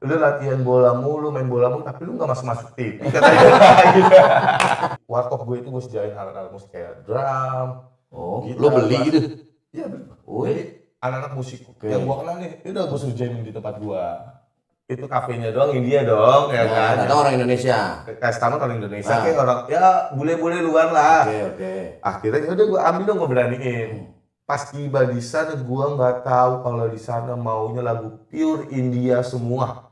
lu latihan bola mulu, main bola mulu, tapi lu nggak masuk tim. Katanya gitu. Warkop gue itu gue sediain alat-alat musik kayak drum, Oh, gitar, lo beli bass. gitu? Iya beli. Oh, Jadi anak-anak musik Oke. yang gua kenal nih, udah gue suruh jamming di tempat gua. Itu kafenya doang, India dong, ya kan. Nah, datang orang Indonesia. Customer orang Indonesia, Ah. kayak orang ya bule-bule luar lah. Oke. Akhirnya udah gue ambil dong, gue beraniin. Pas tiba di sana gue nggak tahu kalau di sana maunya lagu pure India semua.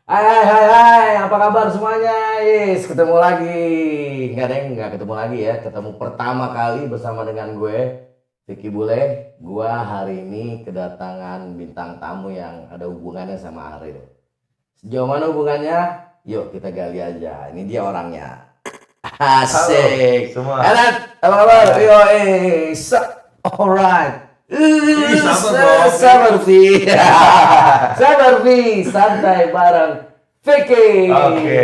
Hai, apa kabar semuanya? Yes, ketemu lagi. Nggak ketemu lagi ya. Ketemu pertama kali bersama dengan gue, Vicky Bule. Gua hari ini kedatangan bintang tamu yang ada hubungannya sama Ariel. Sejauh mana hubungannya? Yuk kita gali aja. Ini dia orangnya. Asik. Halo, semua. Enak, apa kabar? Yo, alright. Sabar Vi. Sabar Vi, santai bareng Vicky. Oke.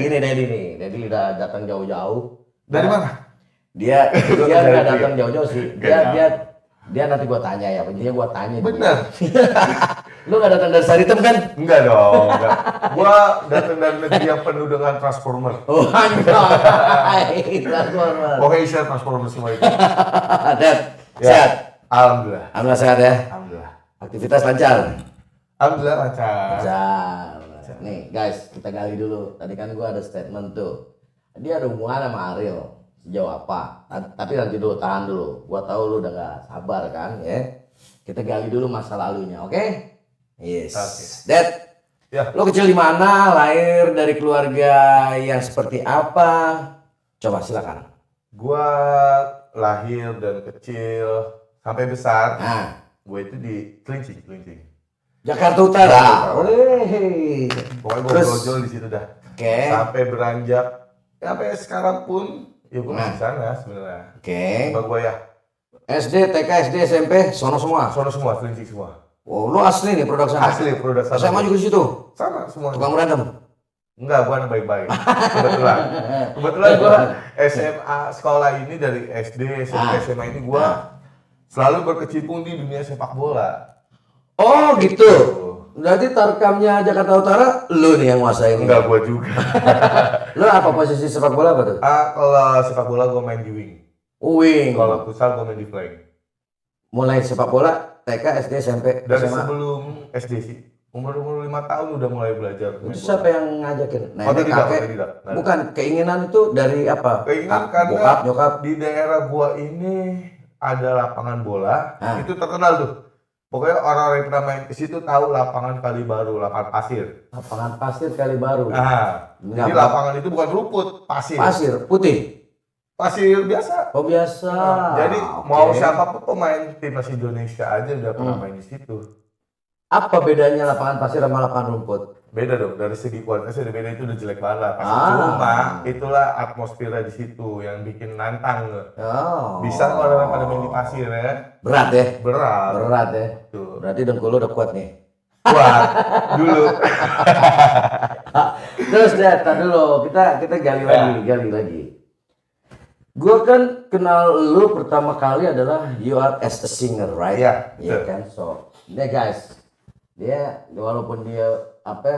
Ini Dedi nih. Dedi udah datang jauh-jauh. Dari mana? Dia Dari nggak itu datang ya? jauh-jauh sih. Oke, Dia nanti gua tanya ya. Intinya gua tanya. Bener. Lu nggak datang dari Saritem kan? Enggak dong, enggak. Gua datang dari negeri yang penuh dengan transformer. Oh anjay. Transformer. Pokoknya isinya transformer semua itu. Dad, Ya. sehat. Alhamdulillah. Alhamdulillah sehat ya. Alhamdulillah. Aktivitas lancar. Alhamdulillah lancar. Lancar. Nih guys, kita gali dulu. Tadi kan gua ada statement tuh. Dia ada hubungan sama Ariel. Sejauh apa? Tapi nanti dulu, tahan dulu. Gua tahu lu udah gak sabar kan ya. Kita gali dulu masa lalunya, oke? Yes. Oke. Dad, Ya. lo kecil di mana? Lahir dari keluarga yang seperti apa? Coba silakan. Gua lahir dan kecil sampai besar. Nah, Gue itu di Kelincing. Jakarta Utara. Jakarta Utara. Wih. Pokoknya gue Terus? brojol di situ dah. Oke. Sampai beranjak, ya sampai sekarang pun, ya gue masih Nah. di sana sebenarnya. Oke. Cuma gue ya, SD, TK, SD, SMP, sono semua. sono semua, Kelincing semua. Oh, lu asli nih produk sana. Asli produk sana. SMA juga di situ. Sama semua. Tukang berantem. Enggak, gue anak baik-baik. Kebetulan gue SMA sekolah ini dari SD, SMP, SMA ini gue selalu berkecimpung di dunia sepak bola. Oh, gitu. Berarti tarkamnya Jakarta Utara lu nih yang nguasain ini. Enggak, gue juga. Lu apa posisi sepak bola apa tuh? Kalau sepak bola gue main di wing. Wing. Kalau futsal gue main di flank. Mulai sepak bola TK, SD, SMP, Dari SMA. sebelum SD sih. Umur 5 tahun udah mulai belajar main Itu bola. siapa yang ngajakin? Nenek, Otodidak, kakek? otodidak. Nah, Bukan, keinginan itu dari apa? keinginan Ah, karena bokap, nyokap. di daerah gua ini ada lapangan bola, Ah. itu terkenal tuh. Pokoknya orang-orang yang pernah main ke situ tahu lapangan Kali Baru, lapangan pasir. Lapangan pasir kali baru. Nah, Enggak, jadi Pak. lapangan itu bukan rumput, pasir. Pasir putih. Pasir biasa. Oh biasa. Jadi Oke. mau siapapun pemain timnas Indonesia aja udah pernah main di situ. Apa bedanya lapangan pasir sama lapangan rumput? Beda dong, dari segi kualitasnya udah beda, itu udah jelek banget lah. Pasti Ah. cuma itulah atmosfernya di situ yang bikin nantang. Oh. Bisa kalau orang pada main di pasir ya. Berat ya? Berat. Berat ya? Tuh. Berarti dengkul lu udah kuat nih. Kuat dulu. Terus Dad, tar dulu kita gali lagi. Gua kan kenal lu pertama kali adalah you are as a singer, right? Iya, Iya betul. kan? So, guys, dia walaupun dia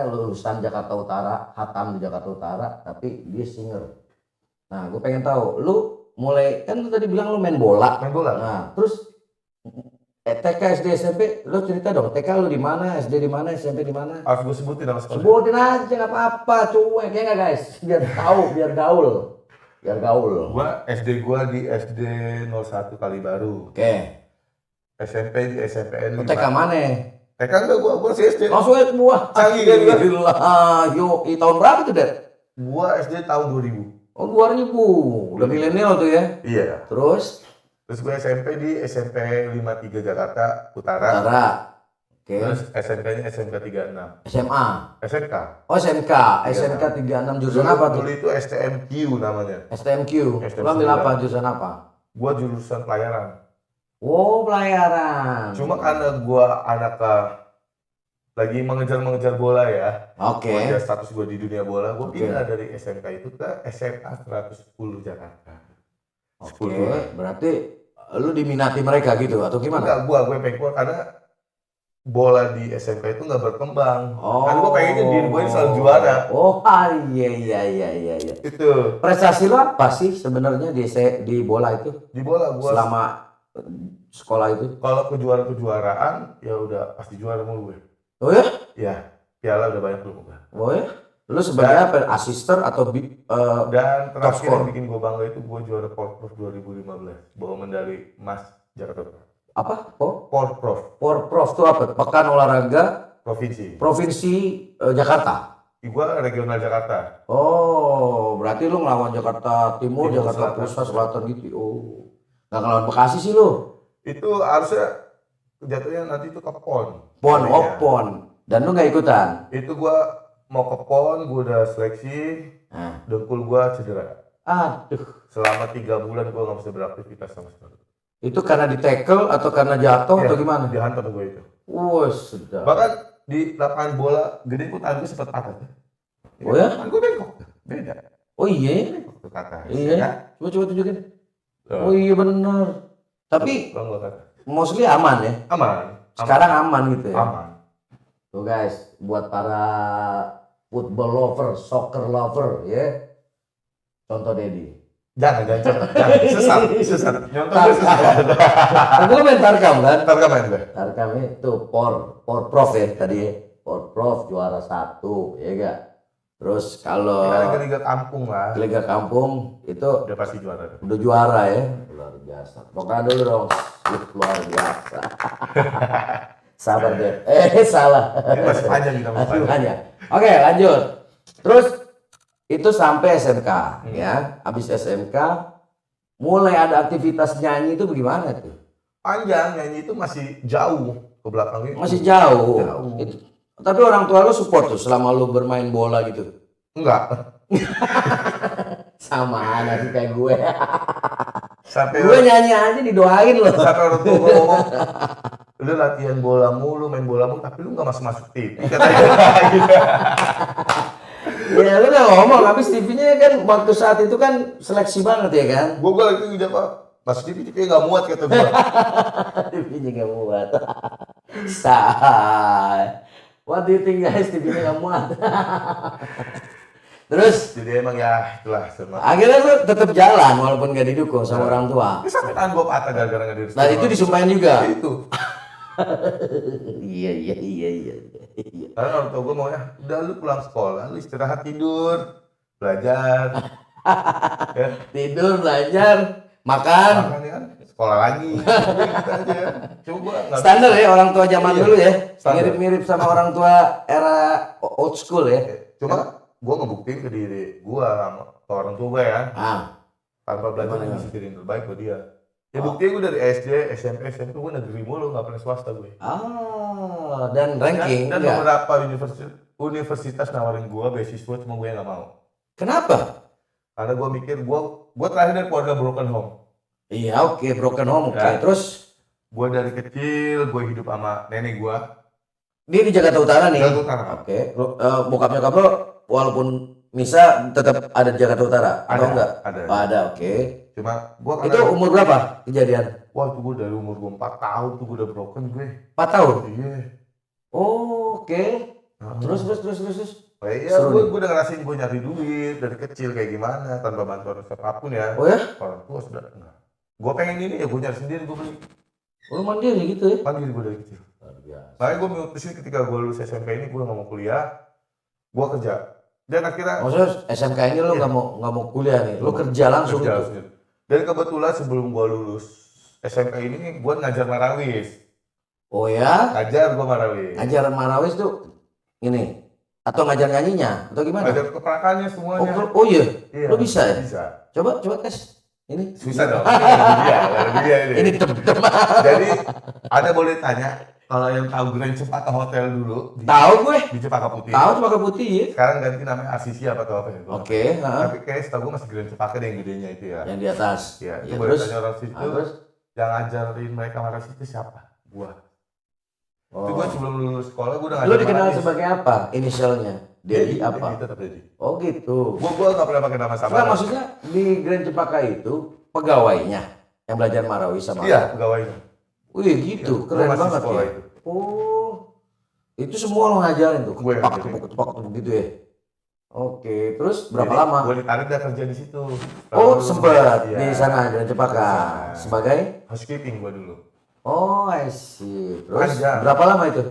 lulusan Jakarta Utara, hatam di Jakarta Utara, tapi dia singer. Nah, gue pengen tahu, lu mulai kan lu tadi bilang lu main bola. Main bola. Nah, terus TK, SD, SMP, lu cerita dong. TK lu di mana, SD di mana, SMP di mana? Harus gue sebutin nama sekolah. Sebutin aja nggak apa-apa, cuek ya nggak guys? Biar tahu, biar gaul. Gua SD gua di SD 01 Kali Baru. Oke. SMP di SMPN Lu 5. TK mana? TK enggak, gua sih SD. Langsung aja buah. Canggih kan, gua? Gila. Yuk, tahun berapa tuh, Dad? Gua SD tahun 2000. Oh, 2000. Udah milenial tuh ya. Iya. Terus Terus gua SMP di SMP 53 Jakarta Utara. Utara. Oke. Terus SMK-nya SMK 36. SMA. SMK. Oh, SMK. SMK 36 jurusan apa tuh? Dulu itu STMQ namanya. STMQ. Lu STM ambil 9. apa? Jurusan apa? Gua jurusan pelayaran. Oh, pelayaran. Cuma karena gua anak lagi mengejar bola ya. Oke. Mengejar status gue di dunia bola, gue Oke. pindah dari SMK itu ke SMA 110 Jakarta. Oke, berarti lu diminati mereka gitu atau gimana? Enggak, gue pengen keluar karena bola di SMK itu nggak berkembang. Oh. Kan gue pengennya diri gue ini selalu juara. Oh, iya. Itu Prestasi lu apa sih sebenarnya di bola itu di bola gue selama sekolah itu? kalau kejuaraan ya udah pasti juara mulu gue. Oh ya? Ya, piala udah banyak belum gue. Oh ya? Lu sebagai apa? Asisten atau Dan terakhir scorer. yang bikin gue bangga itu gue juara Porprov 2015, bawa medali emas Jakarta Utara. apa? Porprov Porprov itu apa? Pekan Olahraga provinsi. Provinsi Jakarta. Gue regional Jakarta. Oh, berarti lu ngelawan Jakarta Timur, Timur, Jakarta Selatan. Pusat, Selatan gitu. Oh. Nggak ngelawan Bekasi sih lu. Itu harusnya jatuhnya nanti itu ke PON. Pon, Iya. oh pon. Dan lu nggak ikutan? Itu gue mau ke PON, gue udah seleksi, Nah. dengkul gue cedera. Aduh. Selama 3 bulan gue nggak bisa beraktivitas sama sekali. Itu karena di tackle atau karena jatuh Iya, atau gimana? dihantam gue itu. Wah, sudah. Bahkan di lapangan bola gede pun tangan gue sempat patah. Oh ya? Tangan gue bengkok. Beda. Oh iya. Bengkok ke kata. Iya. Coba tunjukin. Oh iya bener. Tapi Bang, kata. mostly aman ya. Aman. Sekarang aman gitu ya. Aman. Tuh guys, buat para football lover, soccer lover ya. Contoh Dedi. Jangan. Sesat. Nyontoh gue sesat. Tapi lu main Tarkam kan? Ntar kapan gue? Tarkam itu Porprov ya tadi ya. Porprov juara 1 ya gak? Terus kalau Liga kampung lah. Liga Kampung itu Udah pasti juara. udah juara ya. Luar biasa. Pokoknya dulu dong. Luar biasa. Sabar deh. Salah. Ini masih panjang kita masih Masih panjang. banyak. Oke, lanjut. Terus itu sampai SMK ya. Habis SMK mulai ada aktivitas nyanyi itu bagaimana tuh? Panjang, nyanyi itu masih jauh ke belakang itu. Masih jauh. Jauh. Tapi orang tua lu support tuh selama lu bermain bola gitu. Enggak. Sama aja sih kayak gue. Sampai Gue nyanyi aja didoain loh. orang tua gue ngomong, lu latihan bola mulu, main bola mulu, tapi lu nggak masuk TV katanya. Ya lu udah ngomong, habis TV-nya kan waktu saat itu kan seleksi banget ya kan. Gue lagi ngejawab apa? Masuk TV nggak muat kata gue. TV-nya gak muat. Say. What do you think guys, TV-nya gak muat. Terus Jadi emang ya itulah semua. akhirnya lu tetap jalan walaupun gak didukung sama orang tua. Ini sampai tangan gue patah gara-gara nggak direstui. Nah itu disumpahin juga. Itu. Iya. Karena orang tua gue maunya, udah lu pulang sekolah, lu istirahat tidur, belajar. Ya, Tidur, belajar, makan. makanya kan sekolah lagi. Gitu aja. Cuma gue nggak Standar ya orang tua zaman Iya, dulu ya. standar. Mirip-mirip sama orang tua era old school ya. Cuma gue ngebuktiin ke diri gue sama ke orang tua gue ya, Ah, tanpa belajar Gimana? gue bisa jadi yang terbaik buat dia. Ya buktinya gue dari SD, SMP, SMP gue negeri mulu, nggak pernah swasta gue. dan ranking Dan enggak. beberapa universitas nawarin gue beasiswa, cuma gue nggak mau. Kenapa? Karena gue mikir gue terakhir dari keluarga broken home. Iya, oke, broken home. Oke, Ya. terus Gue dari kecil gue hidup sama nenek gue. dia di Jakarta Utara nih. Jakarta Utara. Oke, bokap nyokap lo walaupun misa tetap ada di Jakarta Utara atau Ada, enggak? ada. Oh, ada, oke. Cuma gue Itu umur berapa kejadian? wah itu gue dari umur gue 4 tahun tuh gue udah broken gue. 4 tahun. Iya. Oh, oke. Nah, Terus. oh iya, Seru nih. gue udah ngerasain gue nyari duit dari kecil kayak gimana tanpa bantuan siapapun ya. Oh ya? Orang tua sudah enggak. Gue pengen ini ya gue nyari sendiri, gue beli. Oh, lu mandiri gitu ya? Panggil gue dari kecil. Luar biasa. Makanya gue memutusin ketika gue lulus SMP ini gue nggak mau kuliah, gue kerja. Dan akhirnya Maksudnya SMK ini lu Iya. nggak mau kuliah nih, lu kerja langsung kerja gitu. langsung. Dan kebetulan sebelum gue lulus SMK ini gue ngajar marawis. Oh ya? Ngajar gue marawis. Ngajar marawis tuh ini atau ngajar nyanyinya atau gimana? Ngajar keperakannya semuanya. Oh iya, Iya, lu bisa ya? Bisa. Coba tes ini. Susah dong. Ini dia ini. Ini tem-tem. Jadi ada boleh tanya kalau yang tahu Grand Cempaka Hotel dulu Tahu gue. di Cempaka Putih. Tahu cuma ke putih ya. Sekarang ganti namanya RCC apa atau apa ya? gua Oke, nggak tahu. ha. Tapi kayak setahu gue masih Grand Cempaka deh yang gedenya itu ya. Yang di atas. Iya, itu Ya, boleh terus tanya orang situ. terus Yang ngajarin mereka marawis itu siapa? Gua. Itu gue sebelum lulus sekolah gue udah Lu ngajar dikenal manis. sebagai apa? Inisialnya? Dedi apa? Dedi tetap Dedi. Oh gitu. Gue nggak pernah pakai nama Enggak, samaran. maksudnya di Grand Cempaka itu pegawainya yang belajar Marawi sama Iya, pegawainya. Wih gitu, Iya, keren gua masih banget sekolah ya. itu. Oh, itu semua lo ngajarin tuh, Gue yang ketepak gitu ya. Oke, terus berapa Jadi, lama? Gue ditarik dah kerja di situ. Oh, Lalu, sempet iya, di sana Grand Cempaka di sana. sebagai? Housekeeping gue dulu. Oh, I see. Terus Panjang. berapa lama itu?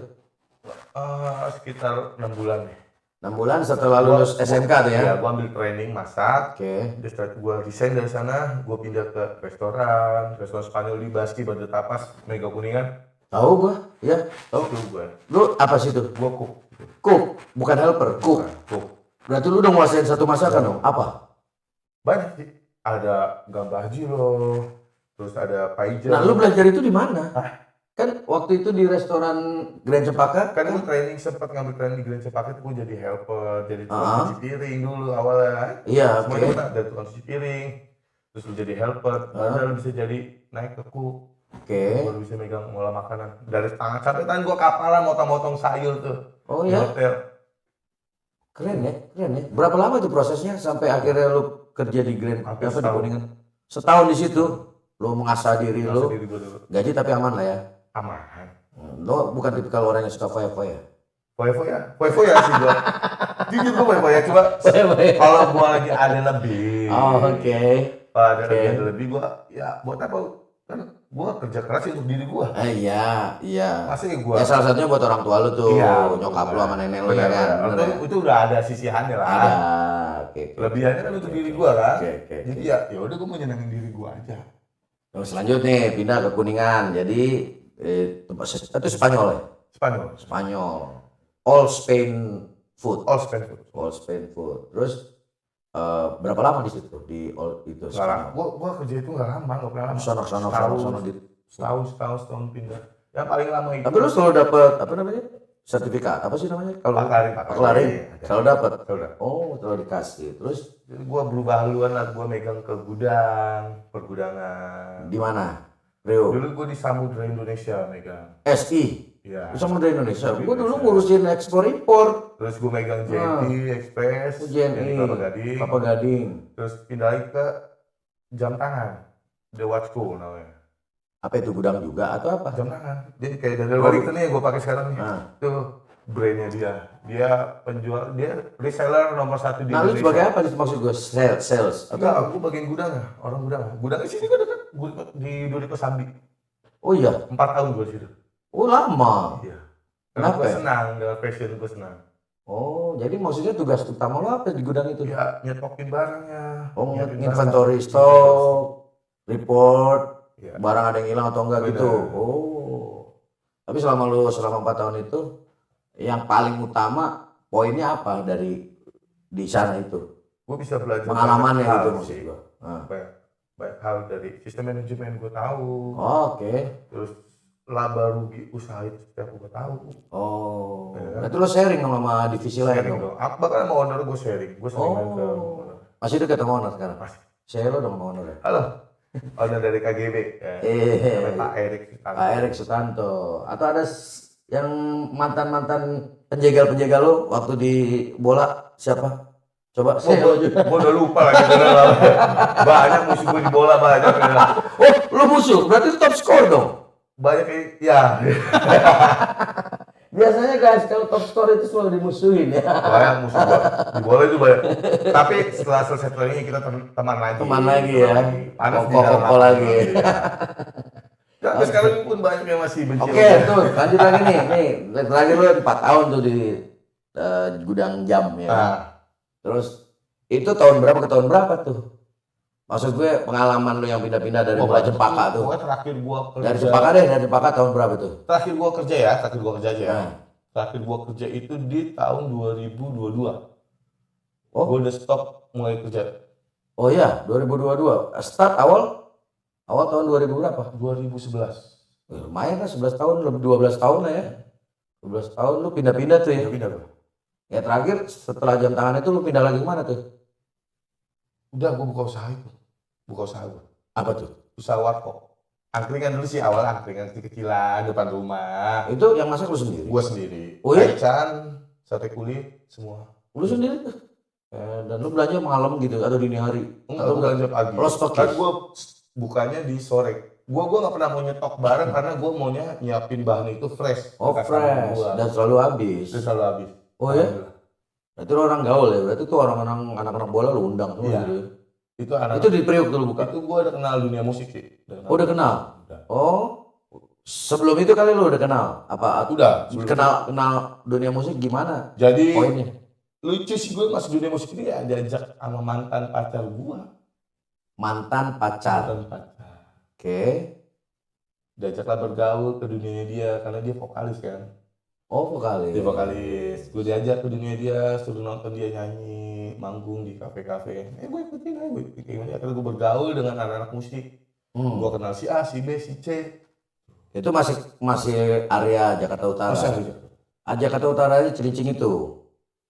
Sekitar 6 bulan nih. 6 bulan setelah lulus SMK tuh ya? Iya, gue ambil training masak. Oke. Terus setelah gue resign dari sana, gue pindah ke restoran Spanyol di Baski, Batu Tapas, Mega Kuningan. Tahu gua? Ya, tahu. Itu gue. Lu apa sih itu? Gue cook. Cook, bukan helper, cook. Cook. Berarti lu udah nguasain satu masakan dong? Apa? Banyak sih. Ada gambah jiro, terus ada paella. Nah, lu belajar itu di mana? Kan waktu itu di restoran Grand Cempaka Kan gue training, sempat ngambil training di Grand Cempaka itu gue jadi helper, jadi tukang cuci piring dulu awalnya. Iya, Semua oke. itu dari tukang cuci piring, terus lu jadi helper, baru bisa jadi naik ke cook. Oke. Baru bisa megang ngolah makanan. Dari tangan sampai tangan gue kapalan motong-motong sayur tuh. Oh Di ya, hotel. keren ya, keren ya. Berapa lama itu prosesnya sampai akhirnya lu kerja di Grand Hampir apa di setahun. Kuningan? Setahun di situ, lu mengasah diri Ngasih lu, diri gue dulu. gaji tapi aman lah ya. Aman. Lo bukan tipikal orang yang suka foya-foya. Foya sih gue. Jujur gue foya-foya, coba kalau gue lagi ada lebih. Oh, oke. Kalau ada lebih gue, ya buat apa? Kan gue kerja keras untuk diri gue. Iya, iya. Masih gue. Ya salah satunya buat orang tua lu tuh, Iya, nyokap lu benar. sama nenek lu ya kan. Bener ya? Itu udah ada sisihannya lah. Ada. Oke. Lebihannya kan untuk diri gue kan. Oke. Jadi ya udah gue mau nyenengin diri gue aja. Terus selanjutnya pindah ke Kuningan. Jadi itu Spanyol ya? Spanyol. Spanyol. All Spain food. All spend food. All Spain food. Terus berapa lama di situ di all itu Nggak lama. Spanyol? Gua kerja itu nggak lama, nggak pernah lama. Sono di. Setahun pindah. Yang paling lama itu. Tapi lu selalu dapat apa namanya? Sertifikat apa sih namanya? Kalau Paklarin. selalu dapat. Udah. Oh, selalu dikasih. Terus Jadi gua berubah haluan lah, gua megang ke gudang, pergudangan. di mana? Rio. Dulu gua di Samudra Indonesia megang. SI. Iya. Bisa Samudra Indonesia. Di Gua dulu Indonesia. ngurusin ekspor impor. Terus gua megang JNT, Express, JNI, Kelapa Gading. Kelapa Gading. Terus pindah lagi ke jam tangan. The Watch Co namanya. Apa itu gudang juga atau apa? Jam tangan. Jadi kayak Daniel Wellington nih yang gua pakai sekarang nih. Nah. Itu brandnya dia. Dia penjual, dia reseller nomor 1 di Nah, lu Indonesia. sebagai apa nih maksud gue? Sales atau? Enggak, aku bagian gudangnya, orang gudangnya. Gudangnya sini kan dekat, di Duri Kosambi. Oh iya. 4 tahun gue di situ. Oh lama. Iya. Kenapa Gue ya? senang dengan fashion, gue senang. Oh, jadi maksudnya tugas utama lo apa di gudang itu? Ya, nyetokin barangnya. Oh, nyiapin inventory barang. stock, report, Iya. barang ada yang hilang atau enggak gitu. Benar. Oh. Tapi selama 4 tahun itu, yang paling utama poinnya apa dari di sana itu? Gue bisa belajar Pengalamannya banyak gitu hal maksud sih. gue. Ah. Banyak hal dari sistem manajemen gue tahu. Oke. Terus laba rugi usaha itu setiap gue tahu. Oh. Ya. Berarti lo sharing dong sama divisi lain Sharing dong? dong. Aku bahkan sama owner gue sharing. Gue sering main ke Oh. owner. Masih dekat sama owner sekarang? Masih. Share lo dong sama owner ya? Halo. Owner dari KGB. Ya. Namanya Pak Erik. Pak Erik Sutanto. Atau ada yang mantan-mantan penjegal-penjegal lo waktu di bola siapa? Coba Gue udah lupa lagi. Banyak musuh gue di bola banyak. Oh, lo musuh. Berarti top score dong. Banyak ya. Biasanya guys kalau top score itu selalu dimusuhin ya. Banyak musuh gue di bola itu banyak. Tapi setelah selesai training kita teman lagi. Teman lagi ya. Panas di Koko-koko dalam lagi. Iya. Ya, sampai sekarang pun banyak yang masih benci. Oke, tuh lanjut lagi nih. Nih, terakhir lo 4 tahun tuh di gudang jam ya. Nah, Terus itu tahun berapa ke tahun berapa tuh? Maksud gue pengalaman lo yang pindah-pindah dari mulai Cempaka tuh. Pokoknya terakhir gua kerja. Dari Cempaka deh, dari Cempaka tahun berapa tuh? Terakhir gua kerja aja ya. Nah. Terakhir gua kerja itu di tahun 2022. Oh. Gua udah stop mulai kerja. Oh iya, 2022. Start awal tahun 2000 berapa? 2011. Lumayan kan 11 tahun, lebih 12 tahun lah ya. 12 tahun lu pindah-pindah tuh ya. Pindah gua. Ya terakhir setelah jam tangan itu lu pindah lagi kemana tuh? Udah gua buka usaha itu. Buka usaha gua. Apa tuh? Usaha warkop. Angkringan dulu sih awal angkringan kecil-kecilan depan rumah. Itu yang masak lu sendiri? Gua sendiri. Oh iya? Taichan, sate kulit, semua. Lu sendiri tuh? Dan lu belanja malam gitu atau dini hari? Enggak, Atau gua belanja pagi. lo stokis? Kan gua bukanya di sore. Gua nggak pernah mau nyetok bareng karena gua maunya nyiapin bahan itu fresh. Oh Bekas fresh, gua. dan selalu habis. Itu selalu habis. Oh ya? Berarti lu orang gaul ya? Berarti tuh orang-orang anak-anak bola lu undang semua Iya. gitu. Itu anak. Itu di Priok dulu buka? Itu gua udah kenal dunia musik sih. Udah kenal? Udah. Oh, sebelum itu kali lu udah kenal? Apa? Udah. sebelum Kenal dunia musik gimana? itu. Jadi Poinnya? lucu sih gue masuk dunia musik ini ya diajak sama mantan pacar gua. Mantan pacar. Mantan pacar. Oke. Diajaklah bergaul ke dunia dia karena dia vokalis kan. Oh, vokalis. Dia vokalis. Gue diajak ke dunia dia, suruh nonton dia nyanyi, manggung di kafe-kafe. Gue ikutin aja, gue ikutin. Akhirnya gue bergaul dengan anak-anak musik. Gue kenal si A, si B, si C. Itu masih area Jakarta Utara. Masa aja? Jakarta Utara aja Cilincing itu.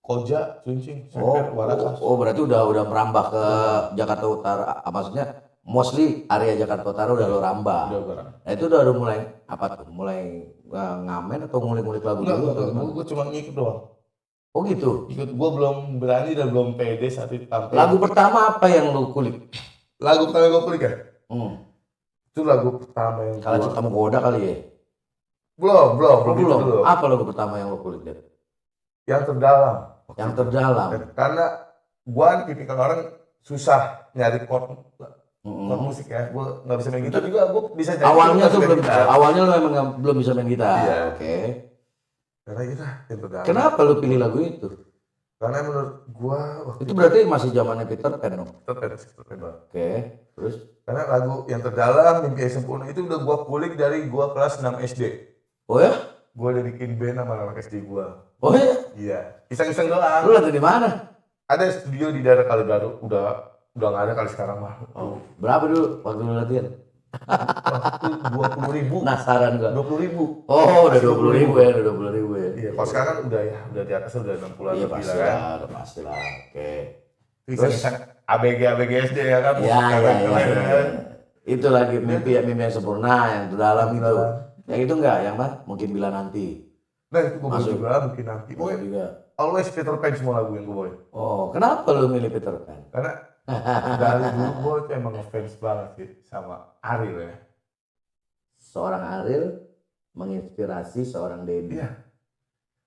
Koja, Cilincing, Oh, Seper, Warakas. berarti udah merambah ke Jakarta Utara. Maksudnya mostly area Jakarta Utara udah lo rambah. Udah barang. Nah, itu udah mulai apa tuh? Mulai ngamen atau ngulik-ngulik lagu dulu atau gimana? Gue cuma ngikut doang. Oh gitu. Ikut, gue belum berani dan belum pede saat itu tampil. Lagu pertama apa yang lu kulik? Lagu pertama gue kulik ya? Itu lagu pertama yang Kalau Cinta Menggoda kali ya? Belum. Belum. Apa lagu pertama yang lu kulik deh? Yang terdalam. Yang terdalam. Karena gue tipikal orang susah nyari chord musik ya. Gue nggak bisa main gitar juga. Gue bisa jadi. Awalnya lu emang belum bisa main gitar. Iya. Oke. Karena itu yang terdalam. Kenapa lu pilih lagu itu? Karena menurut gue itu berarti masih zamannya Peter Pan dong. Oke. Terus? Karena lagu yang terdalam, Mimpi yang Sempurna itu udah gue kulik dari gue kelas 6 SD. Oh ya? Gue udah bikin band sama anak SD gue. Oh ya? Iya. Iseng-iseng doang. Lu latihan di mana? Ada studio di daerah Kalibaru. Udah nggak ada kali sekarang mah. Oh, berapa dulu waktu lu latihan? Waktu 20.000. Penasaran gua. 20.000. Oh, udah 20.000 ya, udah 20.000 ya. Iya, kalau sekarang kan udah di atas udah 60-an Iya lebih pasti lah kan. lah, udah pasti lah. Oke. Terus ABG SD ya kan. Ya. Itu lagi mimpi yang sempurna yang terdalam itu. Yang itu enggak, yang mana? Mungkin bila nanti. Nah itu gue Masuk. juga mungkin nanti. Pokoknya Juga. always Peter Pan semua lagu yang gue bawain. Oh, kenapa lu milih Peter Pan? Karena dari dulu gue tuh emang ngefans banget sih sama Ariel ya. Seorang Ariel menginspirasi seorang Dedi. Iya.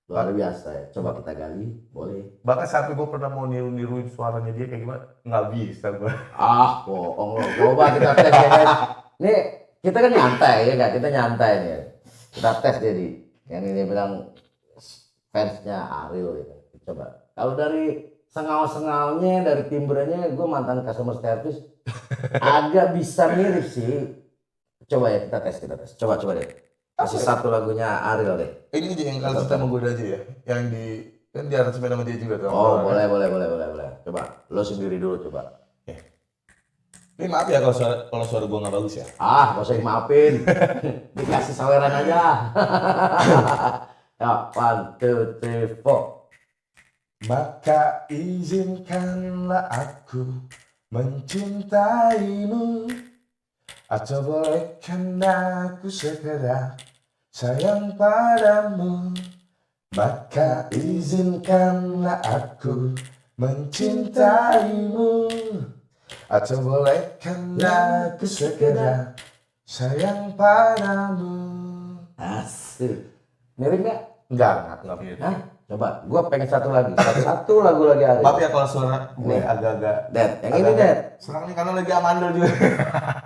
Luar biasa ya. Coba kita gali, boleh. Bahkan sampai gue pernah mau niruin suaranya dia kayak gimana, nggak bisa gue. Ah, bohong lo. Coba kita tes ya guys. Nih, kita kan nyantai ya nggak? Kita nyantai nih. Kita tes jadi. Yang ini bilang fansnya Ariel gitu. Coba. Kalau dari sengal-sengalnya, dari timbrenya, gue mantan customer service. Agak bisa mirip sih. Coba ya kita tes. Coba deh. Kasih satu lagunya Ariel deh. Ini aja yang kalau kita menggoda aja ya. Yang di kan di aransemen sama dia juga tuh. Oh, boleh. Coba. Lo sendiri dulu coba. Ini maaf ya kalau suara gue nggak bagus ya. Ah, gak usah maafin. Dikasih saweran aja. Ya, 1, 2, 3, 4. Maka izinkanlah aku mencintaimu, atau bolehkan aku sekedar sayang padamu. Maka izinkanlah aku mencintaimu, atau bolehkan aku sekedar sayang padamu. Asik. Mirip nggak? Enggak mirip. Hah? Coba, gua pengen satu lagi. Satu lagu lagi Ariel. Maaf ya kalau suara gue agak-agak. Dad, yang ini Dad. Serang nih karena lagi amandel juga.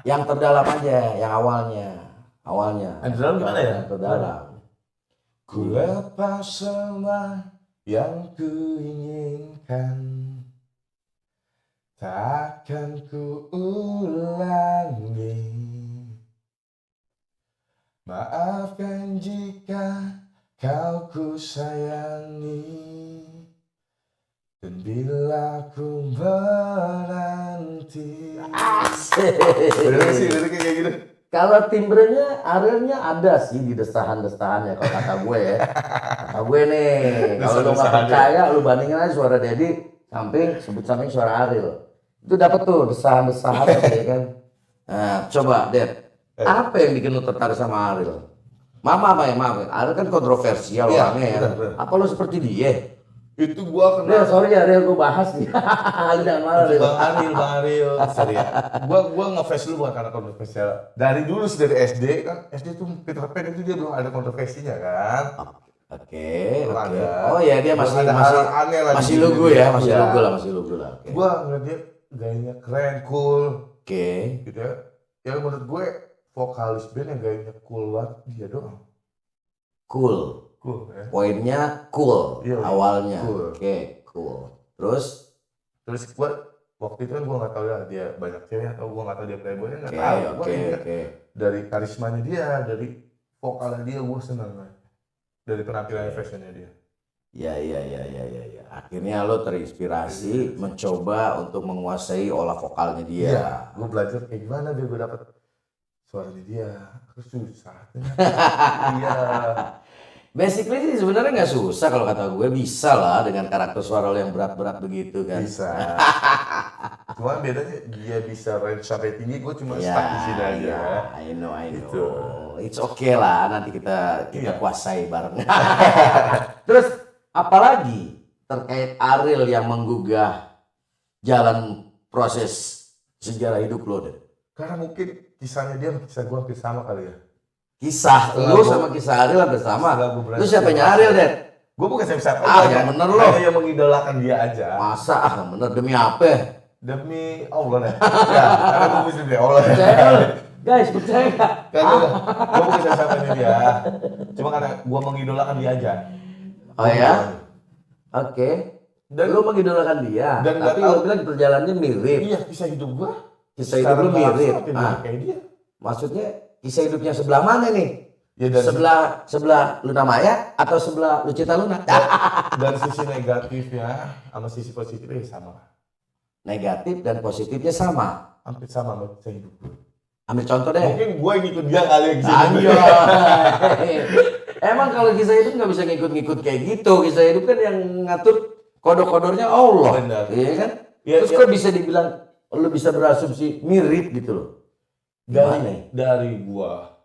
Yang terdalam aja, yang awalnya. Yang terdalam gimana ya? Yang terdalam. Ku lepas semua yang ku inginkan, takkan ku ulangi. Maafkan jika kau ku sayangi, dan bila ku berhenti. Asik. Bener sih, liriknya kayak gitu. Kalau timbrenya, Arielnya ada sih di desahan-desahannya kalau kata gue ya. Kata gue nih, kalau lu nggak percaya, lu bandingin aja suara Dedi samping suara Ariel. Itu dapat tuh desahan-desahan ya kan. Nah, coba Ded. Apa yang bikin lu tertarik sama Ariel? Maaf ya. Ariel kan kontroversial Iya, orangnya ya. benar. Apa lu seperti dia? Itu gua Ariel, kenal sorry ya Ariel, gue bahas nih. Lu jangan marah itu Ariel. Bang Ariel, sorry ya. Gua nge-face dulu bukan karena kontroversial. Dari dulu sih, dari SD kan, SD tuh Peter Pan itu dia belum ada kontroversinya kan. Oke. Belum ada. Oh ya dia Belum masih ada masih hal aneh lah di masih dunia lugu dia. ya, masih Iya. lugu lah. Oke. Gua ngeliat dia gayanya keren, cool, Oke. gitu ya. Yang menurut gue vokalis band yang gayanya cool banget dia doang. Cool. Cool ya. Poinnya cool Iya, awalnya. cool. Oke, cool. Terus Terus gue waktu itu kan gue nggak tahu ya dia banyak cewek atau gue nggak tahu dia playboynya, nggak oke, tahu. Gua oke, lihat oke. dari karismanya dia, dari vokalnya dia, gue senang kan. Dari penampilan fashionnya dia. Ya. Akhirnya lo terinspirasi mencoba untuk menguasai olah vokalnya dia. Iya, gue belajar kayak gimana biar gue dapet suaranya dia. Terus susah. Iya. Basically sih sebenarnya nggak susah kalau kata gue, bisa lah dengan karakter suara lo yang berat-berat begitu kan. Bisa. Cuma bedanya dia bisa range sampai tinggi, gue cuma Ya, stuck di sini aja. ya, I know. Gitu. It's okay lah, nanti kita Iya. kuasai bareng. Terus apalagi terkait Ariel yang menggugah jalan proses sejarah hidup lo deh. Karena mungkin kisahnya dia sama kisah gue hampir sama kali ya. Kisah Setelah lu gua- sama kisah Ariel hampir sama. setelah gua berhasil Lu siapa dewasa. Ariel, Dad? Gue bukan siapa-siapa. Yang bener lo. Hanya yang mengidolakan dia aja. Masa bener demi apa? Demi Allah ya. Ya, karena gue muslim ya Allah. Percaya lu. Guys, percaya nggak? Karena gue bukan siapa-siapa dia. Cuma karena gue mengidolakan dia aja. Oh ya? Oke. Dan Lu mengidolakan dia, dan nggak tapi tahu- lu bilang perjalanannya mirip. iya, kisah hidup gue. Kisah hidup lu mirip. Kayak dia. Maksudnya kisah hidupnya sebelah mana nih? Ya, dan Sebelah Luna Maya atau sebelah Lucita Luna? dari sisi negatifnya sama sisi positifnya sama. Negatif dan positifnya sama. Hampir sama sama kisah hidup gue. Ambil contoh deh. Mungkin gue ngikut dia kali ya kisah hidup. Anjay. Emang kalau kisah hidup nggak bisa ngikut-ngikut kayak gitu. Kisah hidup kan yang ngatur kodok-kodornya Allah. Benar. Iya kan? Iya, Terus iya. kok bisa dibilang lu bisa berasumsi mirip gitu loh. Gimana? Dari gua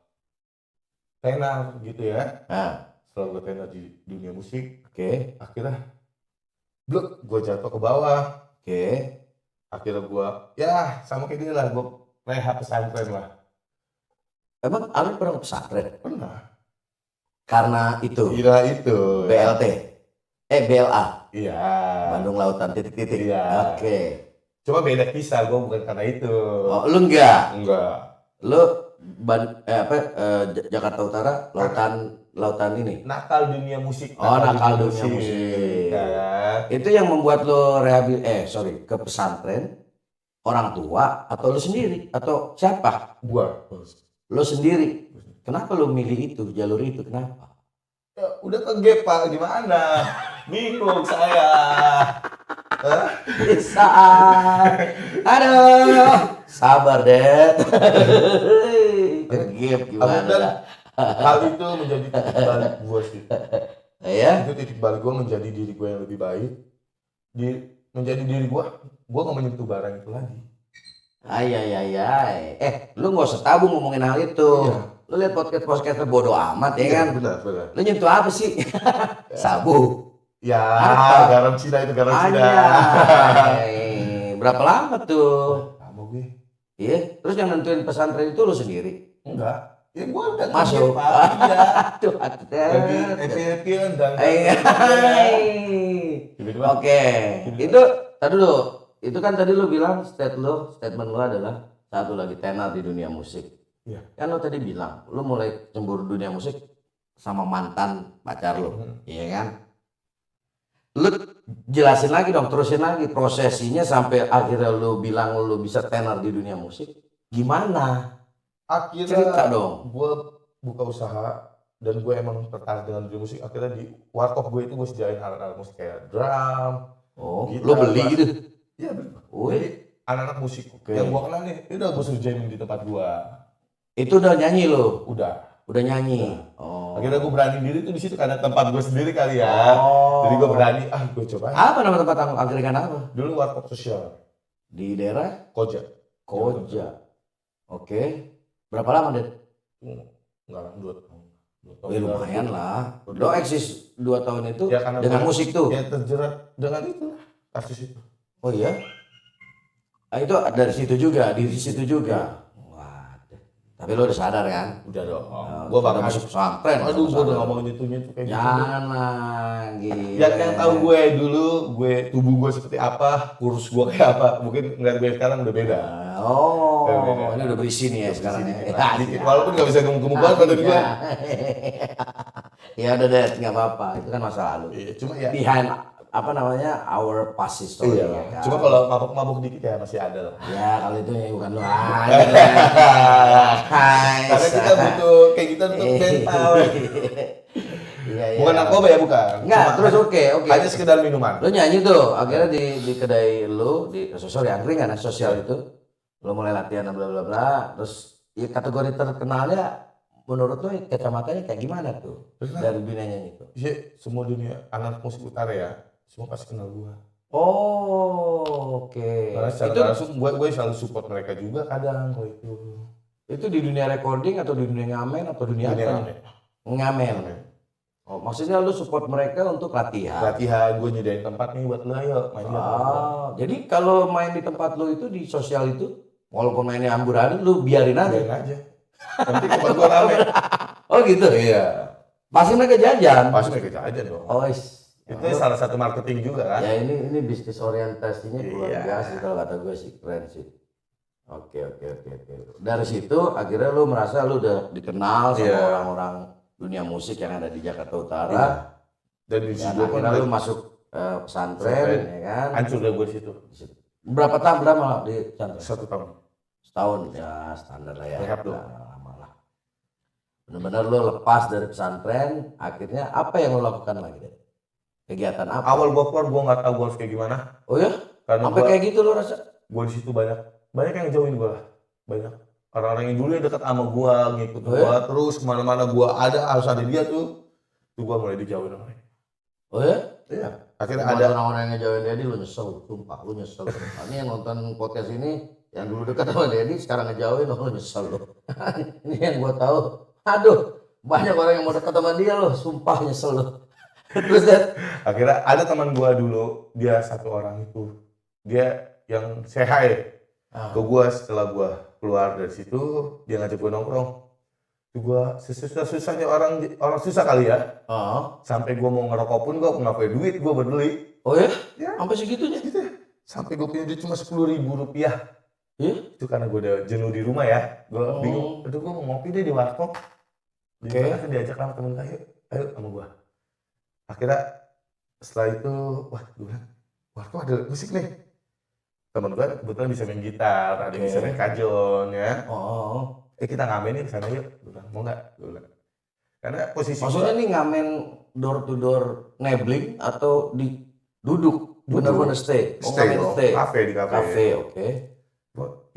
tenar gitu ya. Nah, Setelah gua tenar di dunia musik, oke. akhirnya gua jatuh ke bawah. Oke. Akhirnya gua ya sama kayak dia lah, gua rehab pesantren lah. Emang Ariel pernah ke pesantren? Pernah. Karena itu Kira itu. BLT. BLA. Iya. Bandung Lautan titik-titik. Iya. Oke. Cuma beda kisah, gua bukan karena itu. Oh, lu enggak? Enggak. Lu Jakarta Utara lautan ini. Nakal dunia musik. Oh, nakal dunia musik. Kan? Itu yang membuat lo ke pesantren, orang tua atau lu sendiri atau siapa? Gua. Lo sendiri. Kenapa lo milih itu, jalur itu? Kenapa? Ya, udah ke gap Pak, gimana? Bingung saya. Hah? Bisa. Aduh. Sabar, Dad. Kegep gimana? Dan dah? hal itu menjadi titik balik gue sih. Ya? Itu titik balik gue menjadi diri gue yang lebih baik. Menjadi diri gue nggak menyentuh barang itu lagi. Ay. Lu nggak usah tabu ngomongin hal itu. Iya. Lu lihat podcast bodo amat ya kan? Benar. Lu nyentuh apa sih? Sabu. Ya, Apa? garam Cina itu garam Cina. Anjay. Berapa lama tuh? Lama gue. Iya. Terus yang nentuin pesantren itu lu sendiri? Enggak. Ya gue udah Masuk. Pak. Iya. Aduh, Lagi happy-happyan dan tiba-tiba Oke. Itu tadi dulu. Itu kan tadi lu bilang statement lu adalah satu lagi tenar di dunia musik. Iya. Kan lu tadi bilang lu mulai cemburu dunia musik sama mantan pacar lu, iya kan? Lu jelasin lagi dong, terusin lagi prosesinya sampai akhirnya lu bilang lu bisa tenar di dunia musik. Gimana? akhirnya Cerita dong. gue buka usaha dan gue emang tertarik dengan dunia musik. Akhirnya di warkop gue itu gue sediain alat-alat musik kayak drum. Oh, Gitar, lu beli bass. gitu? Iya bener. Wih. Jadi anak-anak musik yang gue kenal nih, udah gue suruh jamming di tempat gue. Itu udah nyanyi lu? Udah. Udah nyanyi? Oh. Akhirnya gue berani diri tuh di situ karena tempat gue sendiri kali ya. Oh. Jadi gue berani, gue coba. Apa nama tempat angkringan apa? Dulu warkop sosial, Di daerah Koja. Koja. Oke. Berapa lama, Det? Enggak lah, 2 tahun. 2 tahun. Ya lumayan lah. Lo eksis 2 tahun itu Ya, karena dengan musik tuh. Ya terjerat dengan itu kasus itu. Oh iya? Ah, itu dari situ juga, di situ juga. Waduh. Tapi lo udah sadar kan? Udah dong. Gua bakal masuk pesantren. Aduh, gue udah gak mau nyentuh kayak gitu. Jangan lah, gila. Yang tahu gue dulu, tubuh gue seperti apa, kurus gue kayak apa. Mungkin ngeliat gue sekarang udah beda. Oh, Beda. ini udah berisi nih ya sekarang ya. Dikit, walaupun gak bisa gemuk-gemuk banget badan gue. Ya udah deh, nggak apa-apa. Itu kan masa lalu. Iya, cuma ya. Behind apa namanya our past history. Iya, Ya kan? cuma kalau mabuk-mabuk dikit ya masih ada lah. Ya kalau itu ya bukan lo. Karena kita butuh kayak gitu untuk mental. Iya, Bukan narkoba ya, bukan. Enggak, Cuma terus oke. hanya sekedar minuman. Lo nyanyi tuh, akhirnya di kedai lo di sorry angkringan sosial itu, lo mulai latihan bla bla bla, terus ya kategori terkenalnya menurut lo kacamatanya kayak gimana tuh dari dunia nyanyi itu? Iya, semua dunia anak musik utara ya, semua pasti kenal gua. Oh, oke. Karena secara Itu langsung gue selalu support mereka juga kadang kalau itu. di dunia recording atau di dunia ngamen atau dunia Dunia apa? ngamen. Ngamen. Oh, maksudnya lu support mereka untuk latihan. Latihan, gue nyediain tempat nih buat lo, ayo main di Jadi kalau main di tempat lu itu di sosial itu, walaupun mainnya amburadul, lu biarin aja. Biarin aja. Nanti tempat gue rame. Oh gitu. Iya. Pasti mereka jajan. Pasti mereka aja dong. Oh, Itu salah satu marketing juga kan. ya ini bisnis orientasinya luar Iya. biasa kalau kata gue sih, keren sih. Oke. Dari situ akhirnya lu merasa lu udah dikenal sama Iya. orang-orang dunia musik yang ada di Jakarta Utara. Iya. Dan di Dan situ pun akhirnya lu masuk pesantren, ya kan? hancur dah gue di situ. Berapa tahun berapa di pesantren? 1 tahun. Setahun ya, standar lah ya. Rehab dulu. Lama lah. Benar-benar lu lepas dari pesantren, akhirnya apa yang lu lakukan lagi deh? Kegiatan apa? Awal gue keluar gue nggak tahu gue harus kayak gimana. Oh ya? Karena Sampai kayak gitu lu rasa? gue di situ banyak yang jauhin gue lah. Banyak orang-orang yang dulu dekat sama gue, ngikut Oh, gue terus kemana-mana gue ada harus ada dia tuh gue mulai dijauhin sama mereka. Oh ya? Iya. Akhirnya Ada ada orang-orang yang ngejauhin Dedi, lu nyesel, sumpah lu nyesel. Ini yang nonton podcast ini, yang dulu dekat sama Dedi, sekarang ngejauhin, lu nyesel lu. Ini yang gua tahu, aduh, banyak orang yang mau dekat sama dia lo, sumpah nyesel lu. Terus dan akhirnya ada teman gue dulu, dia satu orang itu dia yang say hi ke gue setelah gue keluar dari situ, dia ngajak gue nongkrong. Gue susah-susahnya orang susah kali ya. Sampai gue mau ngerokok pun gue nggak punya duit, gue berbeli. Oh ya? Ya. Sampai segitunya? Gitu ya. Sampai gue punya duit cuma 10.000 rupiah. Iya? Itu karena gue udah jenuh di rumah ya. Gue bingung. Aduh gue mau ngopi deh di warkop. Oke. Kan diajak sama temen ayo sama gue. Akhirnya setelah itu, wah gue bilang, warkop ada musik nih. Temen gue kebetulan bisa main gitar, ada yang bisa main kajon ya. Kita ngamen nih kesana yuk. Gue bilang, mau nggak? Gue bilang. Karena posisi Maksudnya nih ngamen door to door nebling atau di duduk bener-bener stay? Oh, ngamen dong. stay. Kafe di kafe. Kafe, oke.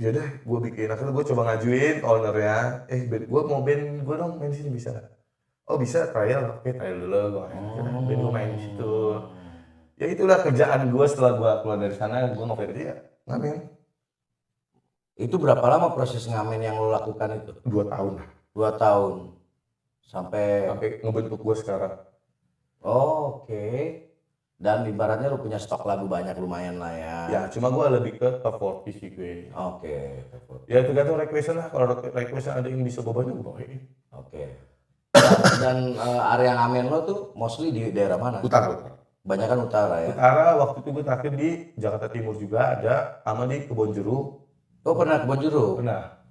Yaudah, gue bikin. Akhirnya gue coba ngajuin ownernya. Gue mau band gue dong main di sini bisa nggak? Oh bisa, trial. Oke, trial dulu. Gue main. Band gue main di situ. Ya itulah kerjaan gue setelah gue keluar dari sana. Gue ngopi dia ngamen. Itu berapa lama proses ngamen yang lo lakukan itu? 2 tahun. 2 tahun. Sampai ngebentuk gue sekarang. Oke. Dan ibaratnya lo punya stok lagu banyak lumayan lah ya. Ya, cuma gue lebih ke top 40 sih gue. Oke. Ya tergantung requestan lah. Kalau requestan ada yang bisa gue banyak, gue bawain. Oke. Dan area ngamen lo tuh mostly di daerah mana? Utara. Banyakan utara ya. Utara waktu itu gue terakhir di Jakarta Timur juga ada, sama di Kebon Jeruk. Oh pernah Kebon Jeruk? Pernah.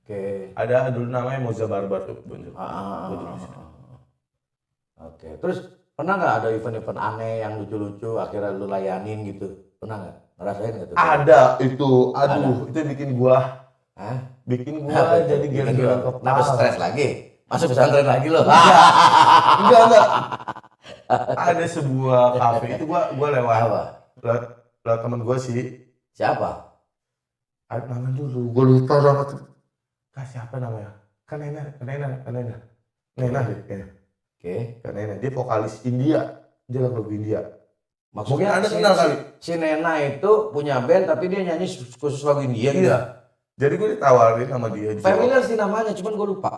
Oke. Ada dulu namanya Moza Barbar tuh Kebon Jeruk. Oke. Terus pernah nggak ada event-event aneh yang lucu-lucu akhirnya lu layanin gitu? Pernah nggak? Ngerasain nggak tuh? Ada itu, aduh itu bikin gua jadi gila-gila kepala. Kenapa stres lagi? Masuk pesantren lagi lo? Enggak. Ada sebuah kafe itu gua lewat teman gua sih. Siapa? Ada nama dulu, gua lupa nama tuh. Siapa namanya? Nena deh kayaknya. Oke. Nena, dia vokalis India, dia lagu India. Maksudnya Anda kenal kali? Si Nena itu punya band tapi dia nyanyi khusus lagu India gitu? Iya. Jadi gue ditawarin sama dia. Familiar sih namanya, cuman gue lupa.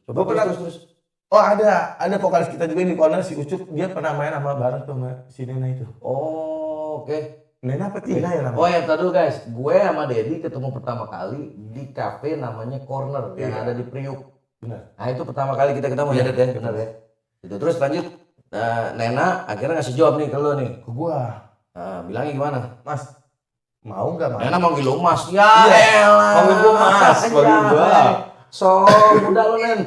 Coba Gua pernah- terus. Oh ada vokalis kita juga di corner si Ucup, dia pernah main sama bareng tuh sama si Nena itu. Oh, oke. Nena apa Tina ya namanya? Oh ya, tadi dulu guys, gue sama Dedi ketemu pertama kali di kafe namanya Corner yang Iya. ada di Priuk. Benar. Nah itu pertama kali kita ketemu ya, Ded ya, benar ya. Itu terus lanjut, Nena akhirnya ngasih jawab nih ke lo nih. Ke gua, Bilangnya gimana? Mas, mau nggak Mas? Nena manggil lo Mas. Ya Iya, elah. manggil gua Mas, manggil gua. So muda lo Nen.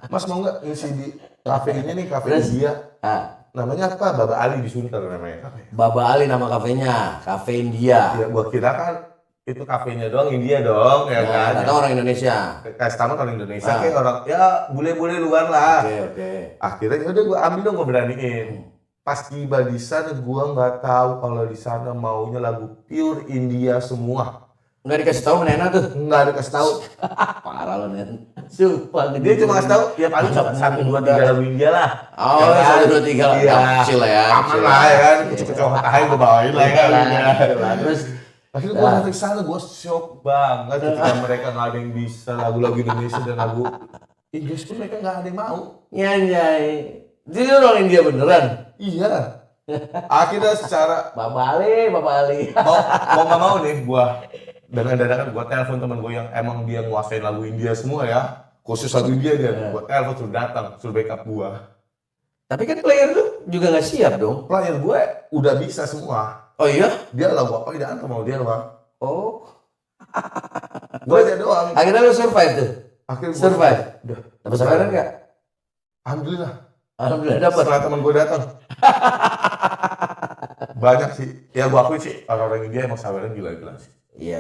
Mas mau nggak ngisi di kafe ini nih, kafe Terus? India. Ah, Namanya apa? Baba Ali di Sunter namanya. Baba Ali nama kafenya, Cafe India. Ya gua kira kan itu kafenya doang India dong, ya kan? Ternyata orang Indonesia. Customer orang Indonesia, Ah. kayak orang ya bule-bule luar lah. Oke. Akhirnya udah gua ambil dong, gua beraniin. Pas tiba di sana gua nggak tahu kalau di sana maunya lagu pure India semua. Nggak dikasih tahu sama Nena tuh. Nggak dikasih tahu. Parah lo Nen. Sumpah. Dia cuma ngasih tahu ya paling cuma 1, 2, 3 lagu India lah. Oh, Ya kan? 1, 2, 3 lah. Iya. Kecil lah ya. Aman lah ya kan, kecil-kecil tahan gue bawain lah ya kan. Terus Akhirnya gue datang ke sana, gue shock banget ketika mereka nggak ada yang bisa lagu-lagu Indonesia dan lagu Inggris pun mereka nggak ada yang mau. nyanyi. Jadi orang India beneran. Iya. Akhirnya secara Baba Ali. mau nggak mau nih gue dengan dadakan gue telepon temen gue yang emang dia nguasain lagu India semua ya, khusus lagu India dia. Gue telepon suruh datang, suruh backup gue. Tapi kan player lu juga nggak siap dong. Player gue udah bisa semua. Oh iya? Dia lagu apa dia antar mau dia doang. Oh. Gue aja doang. Akhirnya lu survive tuh. Akhirnya gua- Survive. Udah. Dapat saweran nggak? Alhamdulillah. Alhamdulillah dapat. Setelah temen gue datang. Banyak sih. Ya gue akui sih orang-orang India emang saweran gila-gila sih. Iya.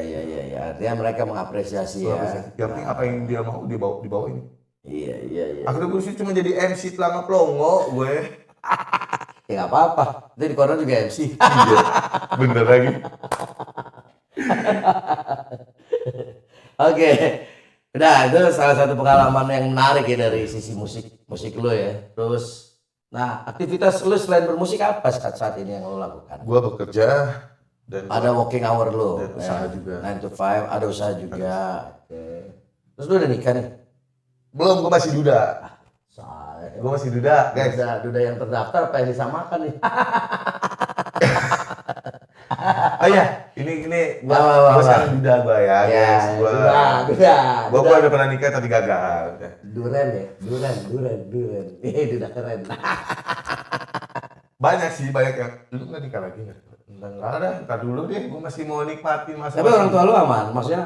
Artinya mereka mengapresiasi ya. Yang penting apa yang dia mau dibawain. Iya. Akhirnya gue sih cuma jadi MC telanga pelongo gue. Ya nggak apa-apa. Itu di corner juga MC. Iya. Bener lagi. Oke. Udah, itu salah satu pengalaman yang menarik ya dari sisi musik lu ya. Terus, nah aktivitas lu selain bermusik apa saat ini yang lu lakukan? Gue bekerja dan Ada working hour lu, Dan usaha juga. 9 to 5, ada usaha juga. Oke. Terus lu udah nikah nih? belum, gue masih duda. Saya. Gue masih duda, guys. Duda yang terdaftar apa yang disamakan nih? Oh iya, ini Apa, apa, gue apa? sekarang duda gue ya, guys. Gue udah pernah nikah tapi gagal. Duren ya, duren. Duda keren. Banyak sih, banyak yang lu nggak nikah lagi nggak? Enggak ada, ntar dulu deh. Gue masih mau nikmatin masa. Tapi orang tua lu aman, maksudnya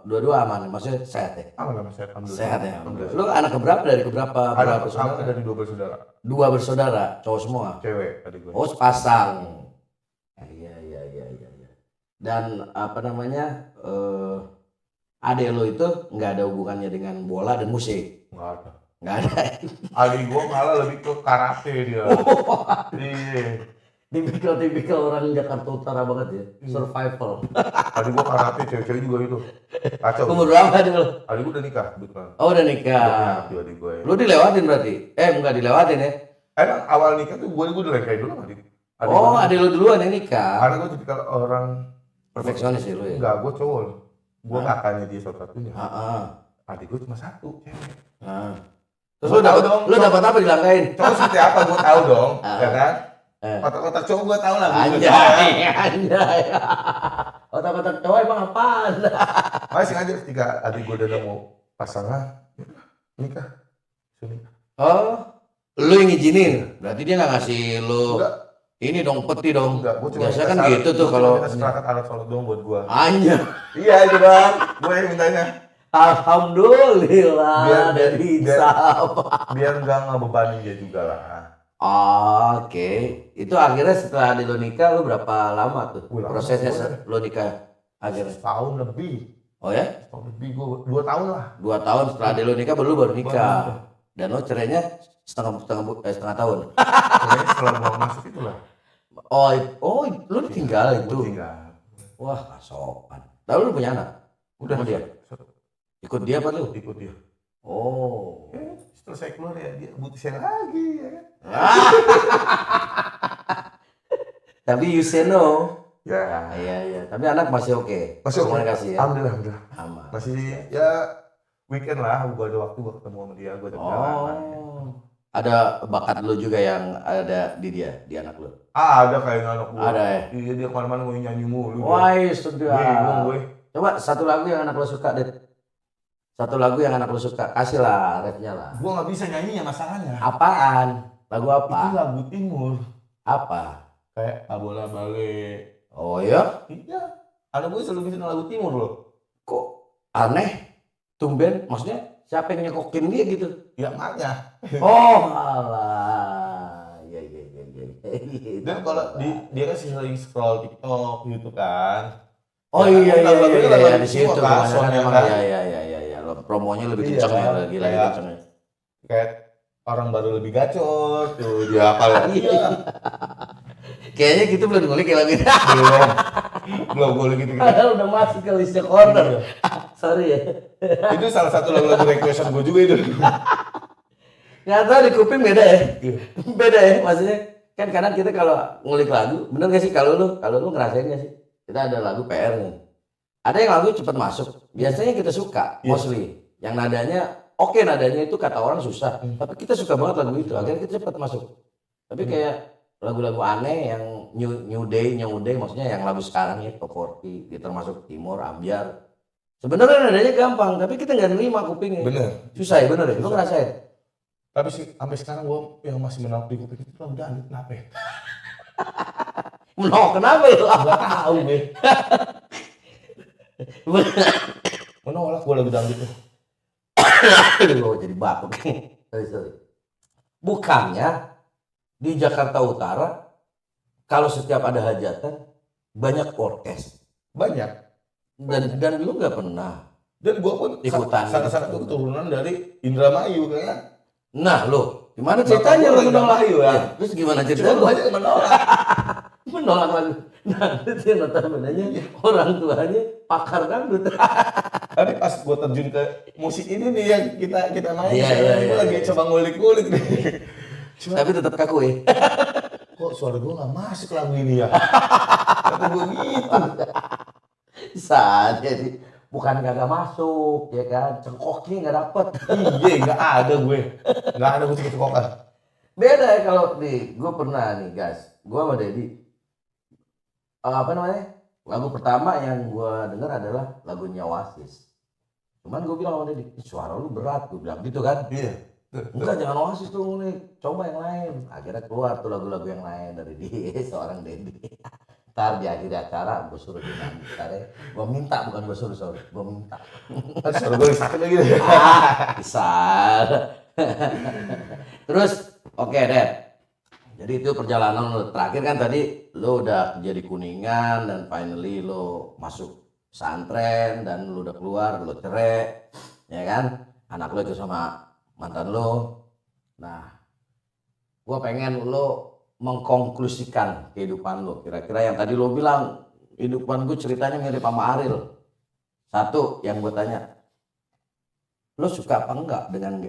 dua-dua aman, maksudnya sehat ya? Aman sama saya, alhamdulillah. Sehat ya. Alhamdulillah. Lu anak keberapa dari berapa Anak bersaudara? pertama dari 2 bersaudara, Dua bersaudara, cowok semua. cewek adik gue. Oh, sepasang. Iya. Dan apa namanya? Adik lu itu nggak ada hubungannya dengan bola dan musik. Nggak ada. Nggak ada. Adik gue malah lebih ke karate dia. Iya. Tipikal orang Jakarta Utara banget ya. Survival. Adik gue karate, cewek-cewek juga itu. Kacau. Umur berapa dia lu? Adik gue udah nikah, kebetulan. Oh, udah Udah punya nikah. anak juga adik gue. Lu dilewatin berarti? Enggak dilewatin ya? Emang awal nikah tuh gue udah lengkain dulu sama adik. Oh, gue. adik lu duluan yang nikah. Karena gue tipikal orang Perfeksionis ya lu ya? enggak, gue cowok. Gue kakaknya dia satu-satunya. Heeh. Adik gue cuma satu, cewek. Nah. Terus Gua lu dapat tahu dong, lu dapat apa dilangkain? Cowok seperti apa gue tahu dong, ya kan? Eh. Otak-otak cowok gue tahu lah. Anjay. Otak-otak cowok emang apaan? Masih aja ketika adik gue udah mau pasangan, nikah. Nikah. Oh, lu yang ngizinin. Berarti dia nggak ngasih lu Enggak. ini dong, peti dong. Enggak, gue cuma Biasanya kan minta gitu tuh gua cuma kalau minta seperangkat alat sholat dong buat gue. anjir. Iya itu bang, gue yang mintanya. Alhamdulillah Biar- dari biar- siapa? Biar nggak ngebebanin dia juga lah. Oke, itu akhirnya setelah di lu nikah lu berapa lama tuh Lama, prosesnya gua- lu nikah akhirnya? Setahun lebih, Oh ya, setahun lebih gue 2 tahun lah. 2 tahun setelah di lu nikah baru nikah. nikah. Dan lo cerainya setengah tahun. Kayaknya setelah gue masuk itu lah. Oh, lu ditinggal itu. Gue tinggal. Wah, nggak sopan. Lalu lu punya anak? Udah Sama dia? Ikut dia apa lu? ikut dia. Oh. Setelah saya keluar ya dia butuh saya lagi ya kan. Tapi you say no. Ya, Iya. Tapi anak masih oke. masih oke. Komunikasi ya. Alhamdulillah. Aman. Masih ya weekend lah, gua ada waktu gua ketemu sama dia, gua ada perjalanan. Oh. Ada bakat lu juga yang ada di dia, di anak lu. Ada kayak anak gua. Ada ya? Iya, dia kemana-mana mau nyanyi mulu. Wah, Bingung sudah. gue. Coba satu lagu yang anak lu suka, Det. Satu lagu yang anak lu suka, kasih lah refnya lah. Gua nggak bisa nyanyi ya masalahnya. Apaan? Lagu apa? Itu lagu timur. Apa? Kayak Abola Bale. Oh ya? Iya. Anak gue selalu bisa lagu timur loh. Kok aneh? Tumben, maksudnya siapa yang nyekokin dia gitu? Ya maknya. Oh, alah. Iya. Dan kalau dia kan sering scroll TikTok gitu kan. Oh Ya, iya lagu-lagunya lagu di semua situ kan, kebanyakan soalnya emang kan. iya. Promonya lebih Iya, kenceng ya, kan? lagi Kayak- kenceng ya. Kayak orang baru lebih gacor tuh dia apa Iya. Kayaknya gitu belum ngulik ya lagu ini. belum boleh gitu. Padahal udah masuk ke listnya corner. Iya. Sorry ya. Itu salah satu lagu requestan gue juga itu. Nggak tahu di kuping beda ya. Iya. Beda ya, maksudnya kan kadang kita kalau ngulik lagu, bener gak sih kalau lu ngerasain gak sih? Kita ada lagu PR nih. Ada yang lagu cepat masuk. Biasanya kita suka, Iya. mostly. Yang nadanya oke, nadanya itu kata orang susah, tapi kita suka banget lagu itu. Akhirnya kita cepat masuk. Tapi kayak lagu-lagu aneh yang new day maksudnya yang lagu sekarang ya, top 40, dia termasuk Timur, Ambyar. Sebenarnya nadanya gampang, tapi kita nggak nerima kupingnya. Bener. Susah ya, bener ya? Lu ngerasain? Tapi sih sampai sekarang gue yang masih menolak di kuping itu lagu dangdut kenapa ya? Kenapa lu? Gak tahu deh. Menolak gue lagu dangdut. Aduh, jadi batuk. Sorry. Bukannya di Jakarta Utara kalau setiap ada hajatan banyak orkes Banyak. dan lu nggak pernah. Dan gue pun Ikutan. salah satu keturunan dari Indramayu kan. Nah, lu gimana ceritanya Bapak lu gua menolak? lagi Indramayu, ya. Terus gimana Cuma ceritanya gue lu aja menolak. menolak lagu? Nah, itu yang notabene orang tuanya pakar dangdut. Tapi pas gue terjun ke musik ini nih yang kita main, Iya, gue lagi iya. coba ngulik-ngulik nih. Cuma Tapi tetap kaku ya. kok suara gue nggak masuk lagu ini ya? Kata gue gitu. Saat jadi bukan kagak masuk ya kan, cengkoknya nggak dapet. Iya, nggak ada gue cekok-cekokan. Beda ya kalau gue pernah nih guys, gue sama Dedi apa namanya, lagu pertama yang gue dengar adalah lagunya Oasis. Cuman gue bilang sama Dedi, suara lu berat, gue bilang gitu kan. Iya. Enggak, jangan Oasis tuh nih, coba yang lain. Akhirnya keluar tuh lagu-lagu yang lain dari dia, seorang Dedi. Ntar di akhir acara gue suruh dia nyanyi. Ntar ya, gue minta, bukan gue suruh, sorry, gue minta. Kan suara gue sakit lagi deh. Bisa. Terus, oke deh. Jadi itu perjalanan lo terakhir kan tadi lo udah kerja di Kuningan dan finally lo masuk pesantren dan lo udah keluar, lo cerai, ya kan? Anak lo itu sama mantan lo. Nah, gua pengen lo mengkonklusikan kehidupan lo. Kira-kira yang tadi lo bilang kehidupan gue ceritanya mirip sama Ariel. Satu yang gue tanya, lo suka apa enggak dengan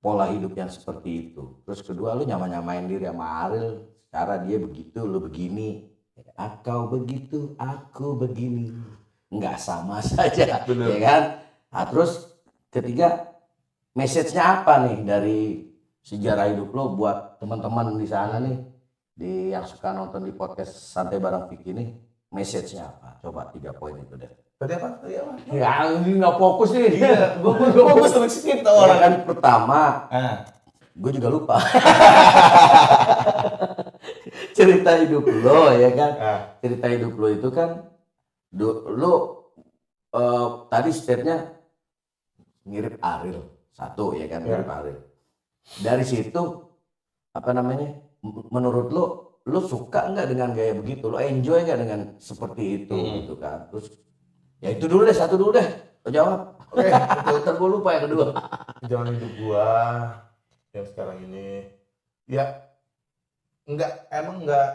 pola hidup yang seperti itu? Terus kedua, lu nyamain diri sama Ariel, cara dia begitu, lu begini. Kau begitu, aku begini. Enggak sama saja, Bener. ya kan? Nah, terus ketiga, message-nya apa nih dari sejarah hidup lo buat teman-teman di sana nih, yang suka nonton di podcast Santai Bareng Vicky nih, message-nya apa? Coba 3 poin itu deh. Tadi apa? Ya, ini nggak fokus nih. Iya, gue sering skip tau Ya orang. kan pertama, Ah, gue juga lupa. Cerita hidup lo ya kan. ah, Cerita hidup lo itu kan lo tadi state-nya mirip Ariel. Satu ya kan, mirip Ariel. Dari situ apa namanya? Menurut lo suka nggak dengan gaya begitu? Lo enjoy nggak dengan seperti itu gitu kan? Terus ya itu dulu deh, satu dulu deh. Lo jawab. Oke, Ntar gue lupa yang kedua. jalan hidup gua yang sekarang ini ya emang nggak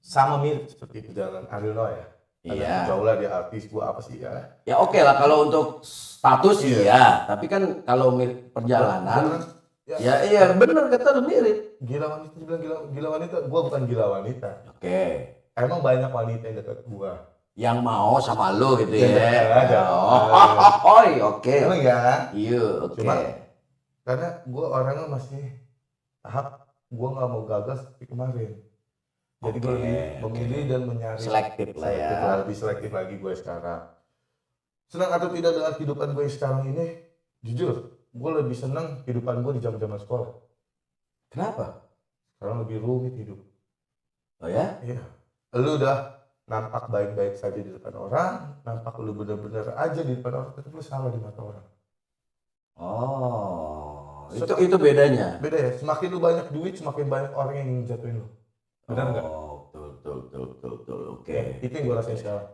sama mirip seperti perjalanan Ariel Noah ya. Iya. Jauh lah dia artis, gua apa sih ya. Ya oke lah kalau untuk status Iya. iya, tapi kan kalau perjalanan Ya, ya iya bener kata lu mirip. gila wanita, dibilang gila wanita, gua bukan gila wanita. Oke. emang banyak wanita yang dekat gue. Yang mau sama lu gitu Ya, ya. ada. Oke. Emang ya? Iya, oke. Cuma karena gue orangnya masih tahap gue nggak mau gagal seperti kemarin. Jadi gue lebih memilih dan mencari selektif lah ya. lebih selektif lagi gue sekarang. Senang atau tidak dengan kehidupan gue sekarang ini, jujur, gue lebih senang kehidupan gue di zaman-zaman sekolah. Kenapa? Sekarang lebih rumit hidup. Oh ya? Iya. Lu udah nampak baik-baik saja di depan orang, nampak lu bener-bener aja di depan orang, tapi lu salah di mata orang. Oh, itu bedanya. Beda ya, semakin lu banyak duit, semakin banyak orang yang ingin jatuhin lu. Benar nggak? Oh, betul. Oke. Itu yang gue rasain sekarang.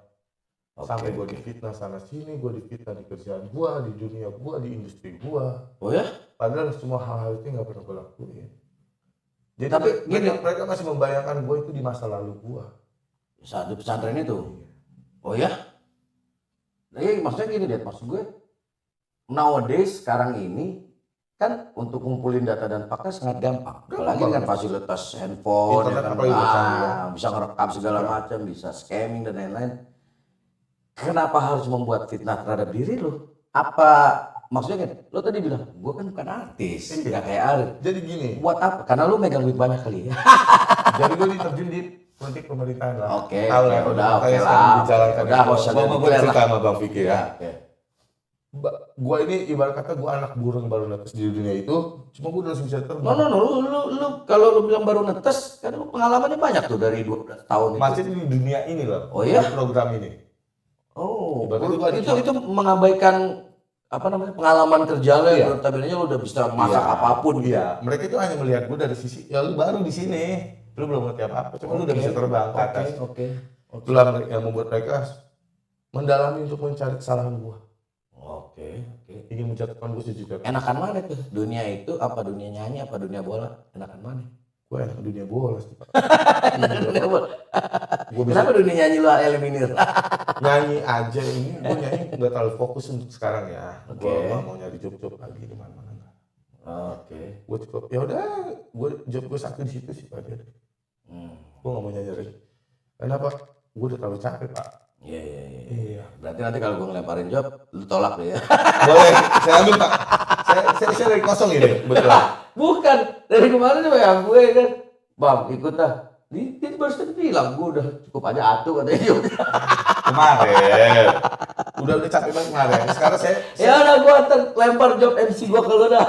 Oke, Sampai gue difitnah sana sini, gue difitnah di kerjaan gue, di dunia gue, di industri gue. Oh ya? Padahal semua hal-hal itu nggak pernah gue lakuin. Jadi Tapi mereka masih membayangkan gue itu di masa lalu gue. Saat di pesantren itu. Oh ya? Nah, ya, maksudnya gini deh, maksud gue nowadays sekarang ini kan untuk ngumpulin data dan fakta sangat gampang. Apalagi dengan fasilitas handphone, internet ya kan, apalagi canggih. bisa ngerekam segala macam, bisa scamming dan lain-lain. Kenapa harus membuat fitnah terhadap diri lo? Apa maksudnya kan? Lo tadi bilang, gue kan bukan artis, nggak kayak Arif. Jadi gini, Buat apa? Karena lo megang duit banyak kali ya. jadi gue diterjun di politik pemerintahan lah. Oke, Tahu lah, udah oke makanya lah. sekarang dijalankan. Udah, nggak usah Gue detail cerita lah. sama Bang Fikri ya. Oke. Gue ini ibarat kata gue anak burung baru netes di dunia itu, cuma gue udah bisa terbang. No, lu kalau lu bilang baru netes, kan lu pengalamannya banyak tuh dari 12 tahun itu. Masih di dunia ini loh. Oh iya? Di program ini. Oh, Ibaratnya itu mengabaikan apa namanya pengalaman kerja lo Iya. ya, notabene lu udah bisa masak Iya. apapun gitu. Iya, mereka itu hanya melihat gue dari sisi, ya lu baru di sini, lu belum ngerti apa-apa, cuma lu udah bisa terbang ke atas. Oke. Itulah yang membuat mereka mendalami untuk mencari kesalahan gue. Oke. Ingin menjatuhkan gue sejuta. Enakan mana tuh? Dunia itu apa dunia nyanyi apa dunia bola? Enakan mana? Gue enak ke dunia bola sih, Pak. Enakan dunia bola. Gue bisa Kenapa dunia nyanyi lu eliminir? nyanyi aja ini, gue nyanyi nggak terlalu fokus untuk sekarang ya. Oke. Gue nggak mau nyari job-job lagi di mana-mana. Oke. Gue cukup, ya udah, job gue satu di situ sih Pak. Gue nggak mau nyanyi lagi. Kenapa? Gue udah terlalu capek Pak. Iya. Iya. Berarti nanti kalau gue ngelemparin job, lu tolak deh ya. Boleh, saya ambil Pak. Saya dari kosong ini, betul. Bukan, dari kemarin tuh ya gue kan, Bang ikut dah. Dia baru saja bilang, gue udah cukup aja atuh katanya dia. Kemarin. Udah capek banget kemarin. Sekarang Ya udah gue lempar job MC gue ke lu dah.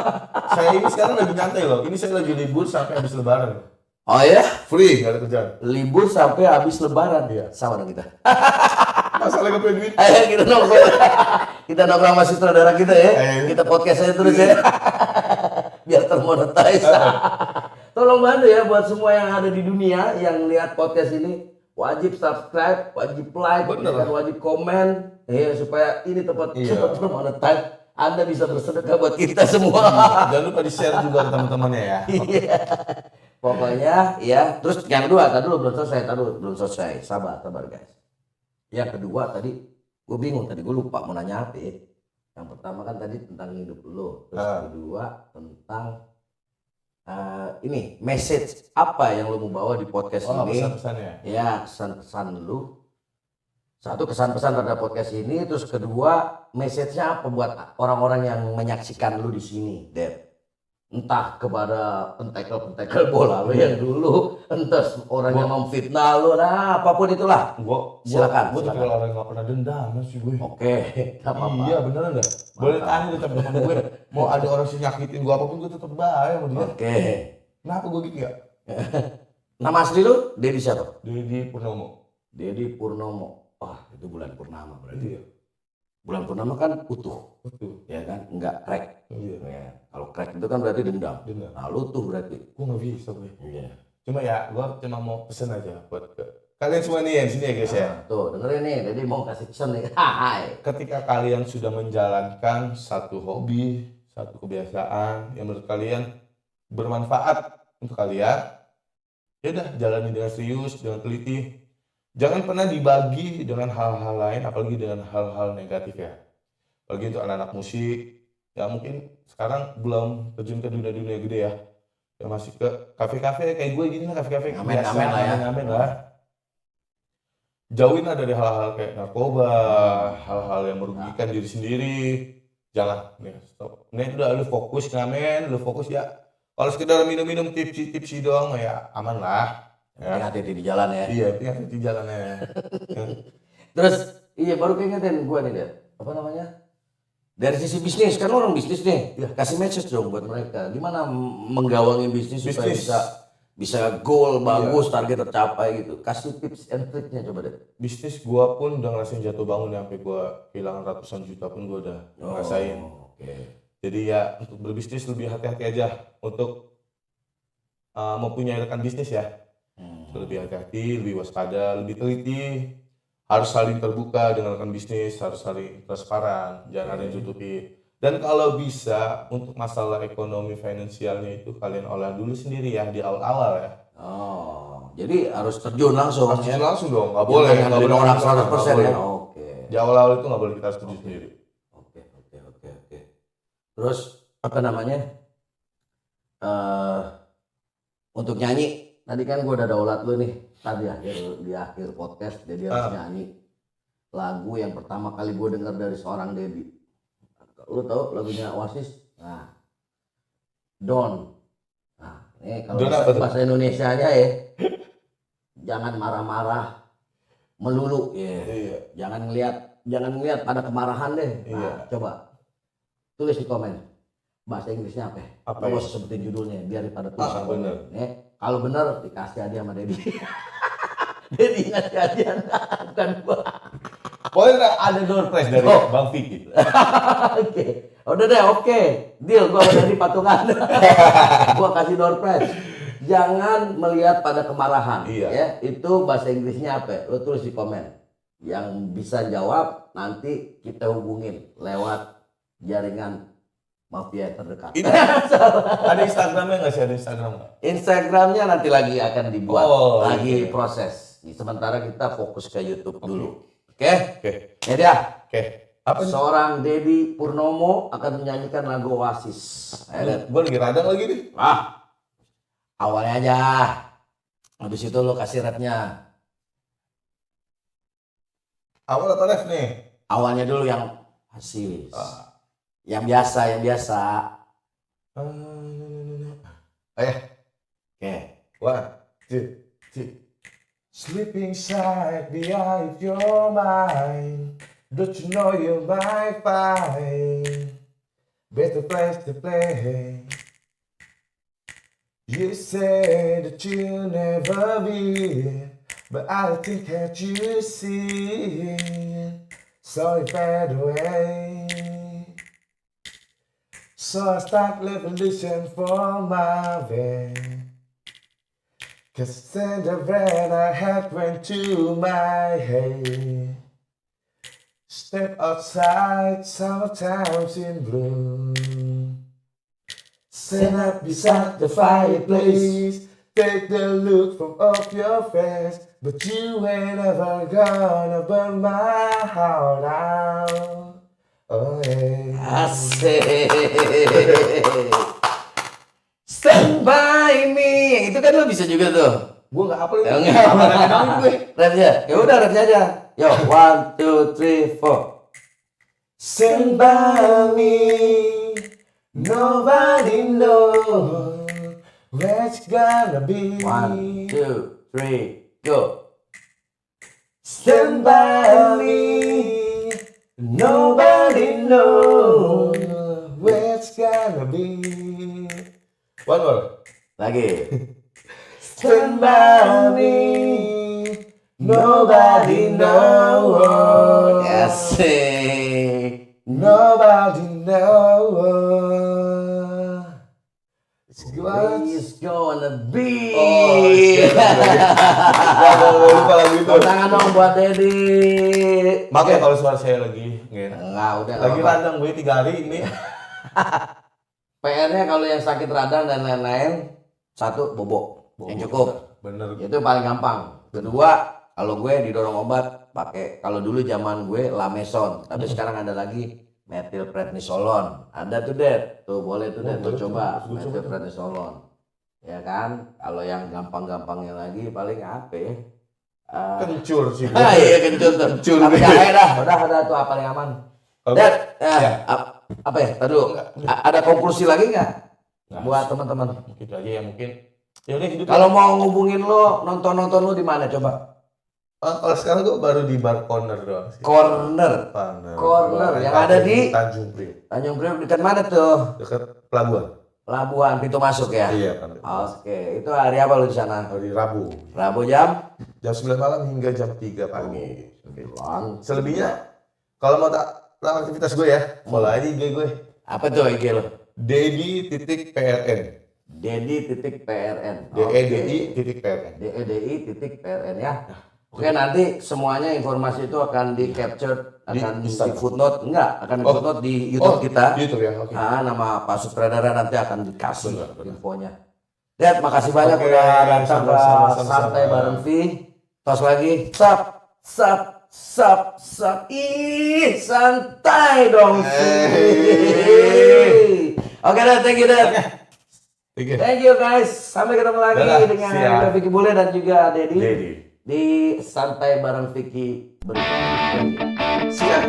saya ini sekarang lagi nyantai loh. Ini saya lagi libur sampai habis lebaran. Oh ya? Free, nggak ada kerjaan. Libur sampai habis lebaran. Iya. Sama dong kita. Masalah gak punya duit. Ayo kita nongkrong. Kita nongkrong sama sutradara kita ya. Ayo. Kita podcast aja terus ya. Biar termonetize. Tolong bantu ya buat semua yang ada di dunia yang lihat podcast ini, wajib subscribe, wajib like, Bener. dan wajib komen ya supaya ini tempat Iya. termonetize. Anda bisa bersedekah buat kita semua. Jangan lupa di-share juga ke teman-temannya ya. Iya. Pokoknya ya, terus yang kedua tadi dulu belum selesai. Sabar guys. Yang kedua tadi gue bingung tadi gue lupa mau nanya apa ya. Yang pertama kan tadi tentang hidup lo, terus yang kedua tentang ini message apa yang lo mau bawa di podcast ini? Pesan-pesannya. Ya, kesan-kesan lu. Satu, kesan-pesan terhadap podcast ini, terus kedua, message-nya apa buat orang-orang yang menyaksikan lu di sini, Dep? Entah kepada pentakel bola lu yang dulu, entah orang yang memfitnah lu, nah apapun itulah. Silakan. Gue tuh kalau orang yang gak pernah dendam sih gue. Oke, gak apa-apa. Iya beneran dah. Boleh tanya di teman-teman gue. Mau ada orang sih nyakitin gue apapun gue tetap baik sama dia. Oke. Kenapa gue gitu ya? Nama asli lu, Dedi siapa? Dedi Purnomo. Dedi Purnomo. Wah, itu bulan purnama berarti. Iya. Bulan purnama kan utuh, Betul. ya kan? Enggak crack. Iya. Ya. Kalau crack itu kan berarti dendam. Dendam. Nah, lu tuh berarti. Gue gak bisa gue. Iya. Cuma ya gue cuma mau pesen aja buat kalian semua nih yang di sini ya guys ya. Nah, tuh dengerin nih, Dedi mau kasih pesan nih. Hai. Ketika kalian sudah menjalankan satu hobi, satu kebiasaan yang menurut kalian bermanfaat untuk kalian, ya udah jalani dengan serius, dengan teliti. Jangan pernah dibagi dengan hal-hal lain, apalagi dengan hal-hal negatif ya. Apalagi untuk anak-anak musik, ya mungkin sekarang belum terjun ke dunia-dunia gede ya. Ya masih ke kafe-kafe kayak gue gini lah, kafe-kafe Ngamen-ngamen biasa, lah ya. ngamen-ngamen lah. jauhin lah dari hal-hal kayak narkoba, hal-hal yang merugikan diri sendiri. Jangan, nih stop. Nih udah lu fokus ngamen, lu fokus ya. Kalau sekedar minum-minum tipsi doang ya aman lah. Ya. Hati-hati di jalan ya. Iya, hati di jalannya. Ya. Terus iya baru keingetin gue nih, Dad. Apa namanya? Dari sisi bisnis, kan orang bisnis nih. Kasih message dong buat mereka. Gimana menggawangi bisnis supaya bisa goal bagus, target tercapai gitu. Kasih tips and triknya coba deh. Bisnis gua pun udah ngerasain jatuh bangun ya, sampai gua kehilangan ratusan juta pun gua udah ngerasain. Jadi ya untuk berbisnis lebih hati-hati aja untuk mempunyai rekan bisnis ya. Lebih hati-hati, lebih waspada, lebih teliti. Harus saling terbuka dengan rekan bisnis, harus saling transparan, jangan ada yang tutupi. Dan kalau bisa untuk masalah ekonomi finansialnya itu kalian olah dulu sendiri ya di awal-awal ya. Oh, jadi harus terjun langsung. Harus terjun langsung dong, nggak boleh. Nggak boleh orang 100% ya. Oke. Di awal-awal itu nggak boleh kita setuju sendiri. Oke. Terus apa namanya? Untuk nyanyi, tadi kan gue udah daulat lu nih. Tadi di akhir podcast, jadi harus nyanyi lagu yang pertama kali gue dengar dari seorang Dedi. Lu tau lagunya Oasis? Nah, Don. Nah, ini kalau bahasa Indonesianya ya, jangan marah-marah melulu ya. Iya. Jangan ngelihat pada kemarahan deh. Nah, coba tulis di komen. Bahasa Inggrisnya apa? Apa ya? Usah sebutin judulnya biar pada tulis. Bener. Kalau bener dikasih hadiah sama Dedi. Dedi ngasih hadiah bukan gua. Pokoknya ada door prize dari Bang Vicky. Oke. Udah deh, oke. Deal, gua udah di patungan. Gua kasih door prize. Jangan melihat pada kemarahan. Iya. Ya, itu bahasa Inggrisnya apa? Lo tulis di komen. Yang bisa jawab nanti kita hubungin lewat jaringan mafia terdekat. Ada Instagramnya nggak sih? Ada Instagram nggak? Instagramnya nanti lagi akan dibuat, lagi proses. Sementara kita fokus ke YouTube dulu. Oke. Ya dia. Apa seorang Dedi Purnomo akan menyanyikan lagu Oasis. Gue lagi radang lagi nih. Awalnya aja. Habis itu lo kasih rapnya. Awal atau rap nih? Awalnya dulu yang Oasis. Yang biasa. Oke. 1, 2, 3. Sleep inside the eye of your mind. Don't you know you might find better place to play? You say that you'll never be, but I think that you see. So you fade away. So I start revolution for my way. Cause then the brand I had went to my head. Step outside, summertime's in bloom. Stand up beside the fireplace. Take the look from off your face. But you ain't ever gonna burn my heart out. Oh yeah. Asik. Stand by me. Itu kan lo bisa juga tuh. Gue gak hafal ini. Rapnya. Ya udah rapnya aja. Yo, 1, 2, 3, 4. Stand by me. Nobody knows where it's gonna be. 1, 2, 3, go. Stand by me. Nobody knows where it's gonna be. One more. Lagi. Stand by me. Nobody knows. Asik. Nobody knows. It's gonna be. Lupa lagu itu. Tangan dong buat Dedi. Makanya kalau suara saya lagi enggak, udah. Lagi radang gue 3 hari ini. PR-nya kalau yang sakit radang dan lain-lain, 1 bobo yang cukup. Bener. Itu paling gampang. Kedua, kalau gue didorong obat pakai, kalau dulu zaman gue Lameson, tapi sekarang ada lagi metilprednisolon. Ada tuh Ded, tuh boleh tuh Ded, tuh coba metilprednisolon. Ya kan, kalau yang gampang-gampangnya lagi paling apa ya? Kencur sih. Iya kencur tuh. Kencur. Tapi jahe dah, udah tuh apa yang aman. Oke. Dan Ya. apa ya? Tadi dulu. Ada konklusi lagi nggak buat teman-teman? Mungkin aja ya mungkin. Ya udah hidup. Kalau mau ngubungin lo, nonton lo di mana coba? Kalau sekarang gue baru di bar corner doang sih. Corner Corner yang ada di Tanjung Priok. Tanjung Priok dekat mana tuh? Dekat pelabuhan. Pelabuhan pintu masuk ya. Iya kan. Oke, itu hari apa lo di sana? Hari Rabu. Rabu jam? Jam 9 malam hingga jam 3 pagi. Sembilan. Selebihnya kalau mau tahu aktivitas gue ya, follow aja IG gue. Apa tuh IG lo? Dedi.PRN. Dedi.PRN. DEDI.PRN. DEDI.PRN ya. Oke, nanti semuanya informasi itu akan di capture, akan di footnote, akan di footnote di YouTube kita. YouTube ya, oke. Nama Pak Sutradara nanti akan dikasih infonya. Dad, makasih banyak Oke, udah datang ke sama-sama. Santai bareng V. Tos lagi, sap. Ih, santai dong V. Oke, Dad, thank you, Dad. Thank you guys. Sampai ketemu lagi dengan Vicky Bule dan juga Dedi di Santai bareng Vicky berikutnya. Siap.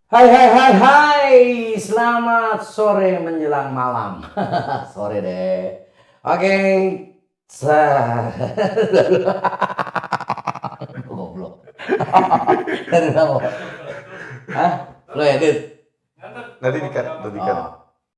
Hai, selamat sore menjelang malam. Sore deh. Oke, goblok. Dari mana? Hah? Lo edit? Nanti dikat. Oh.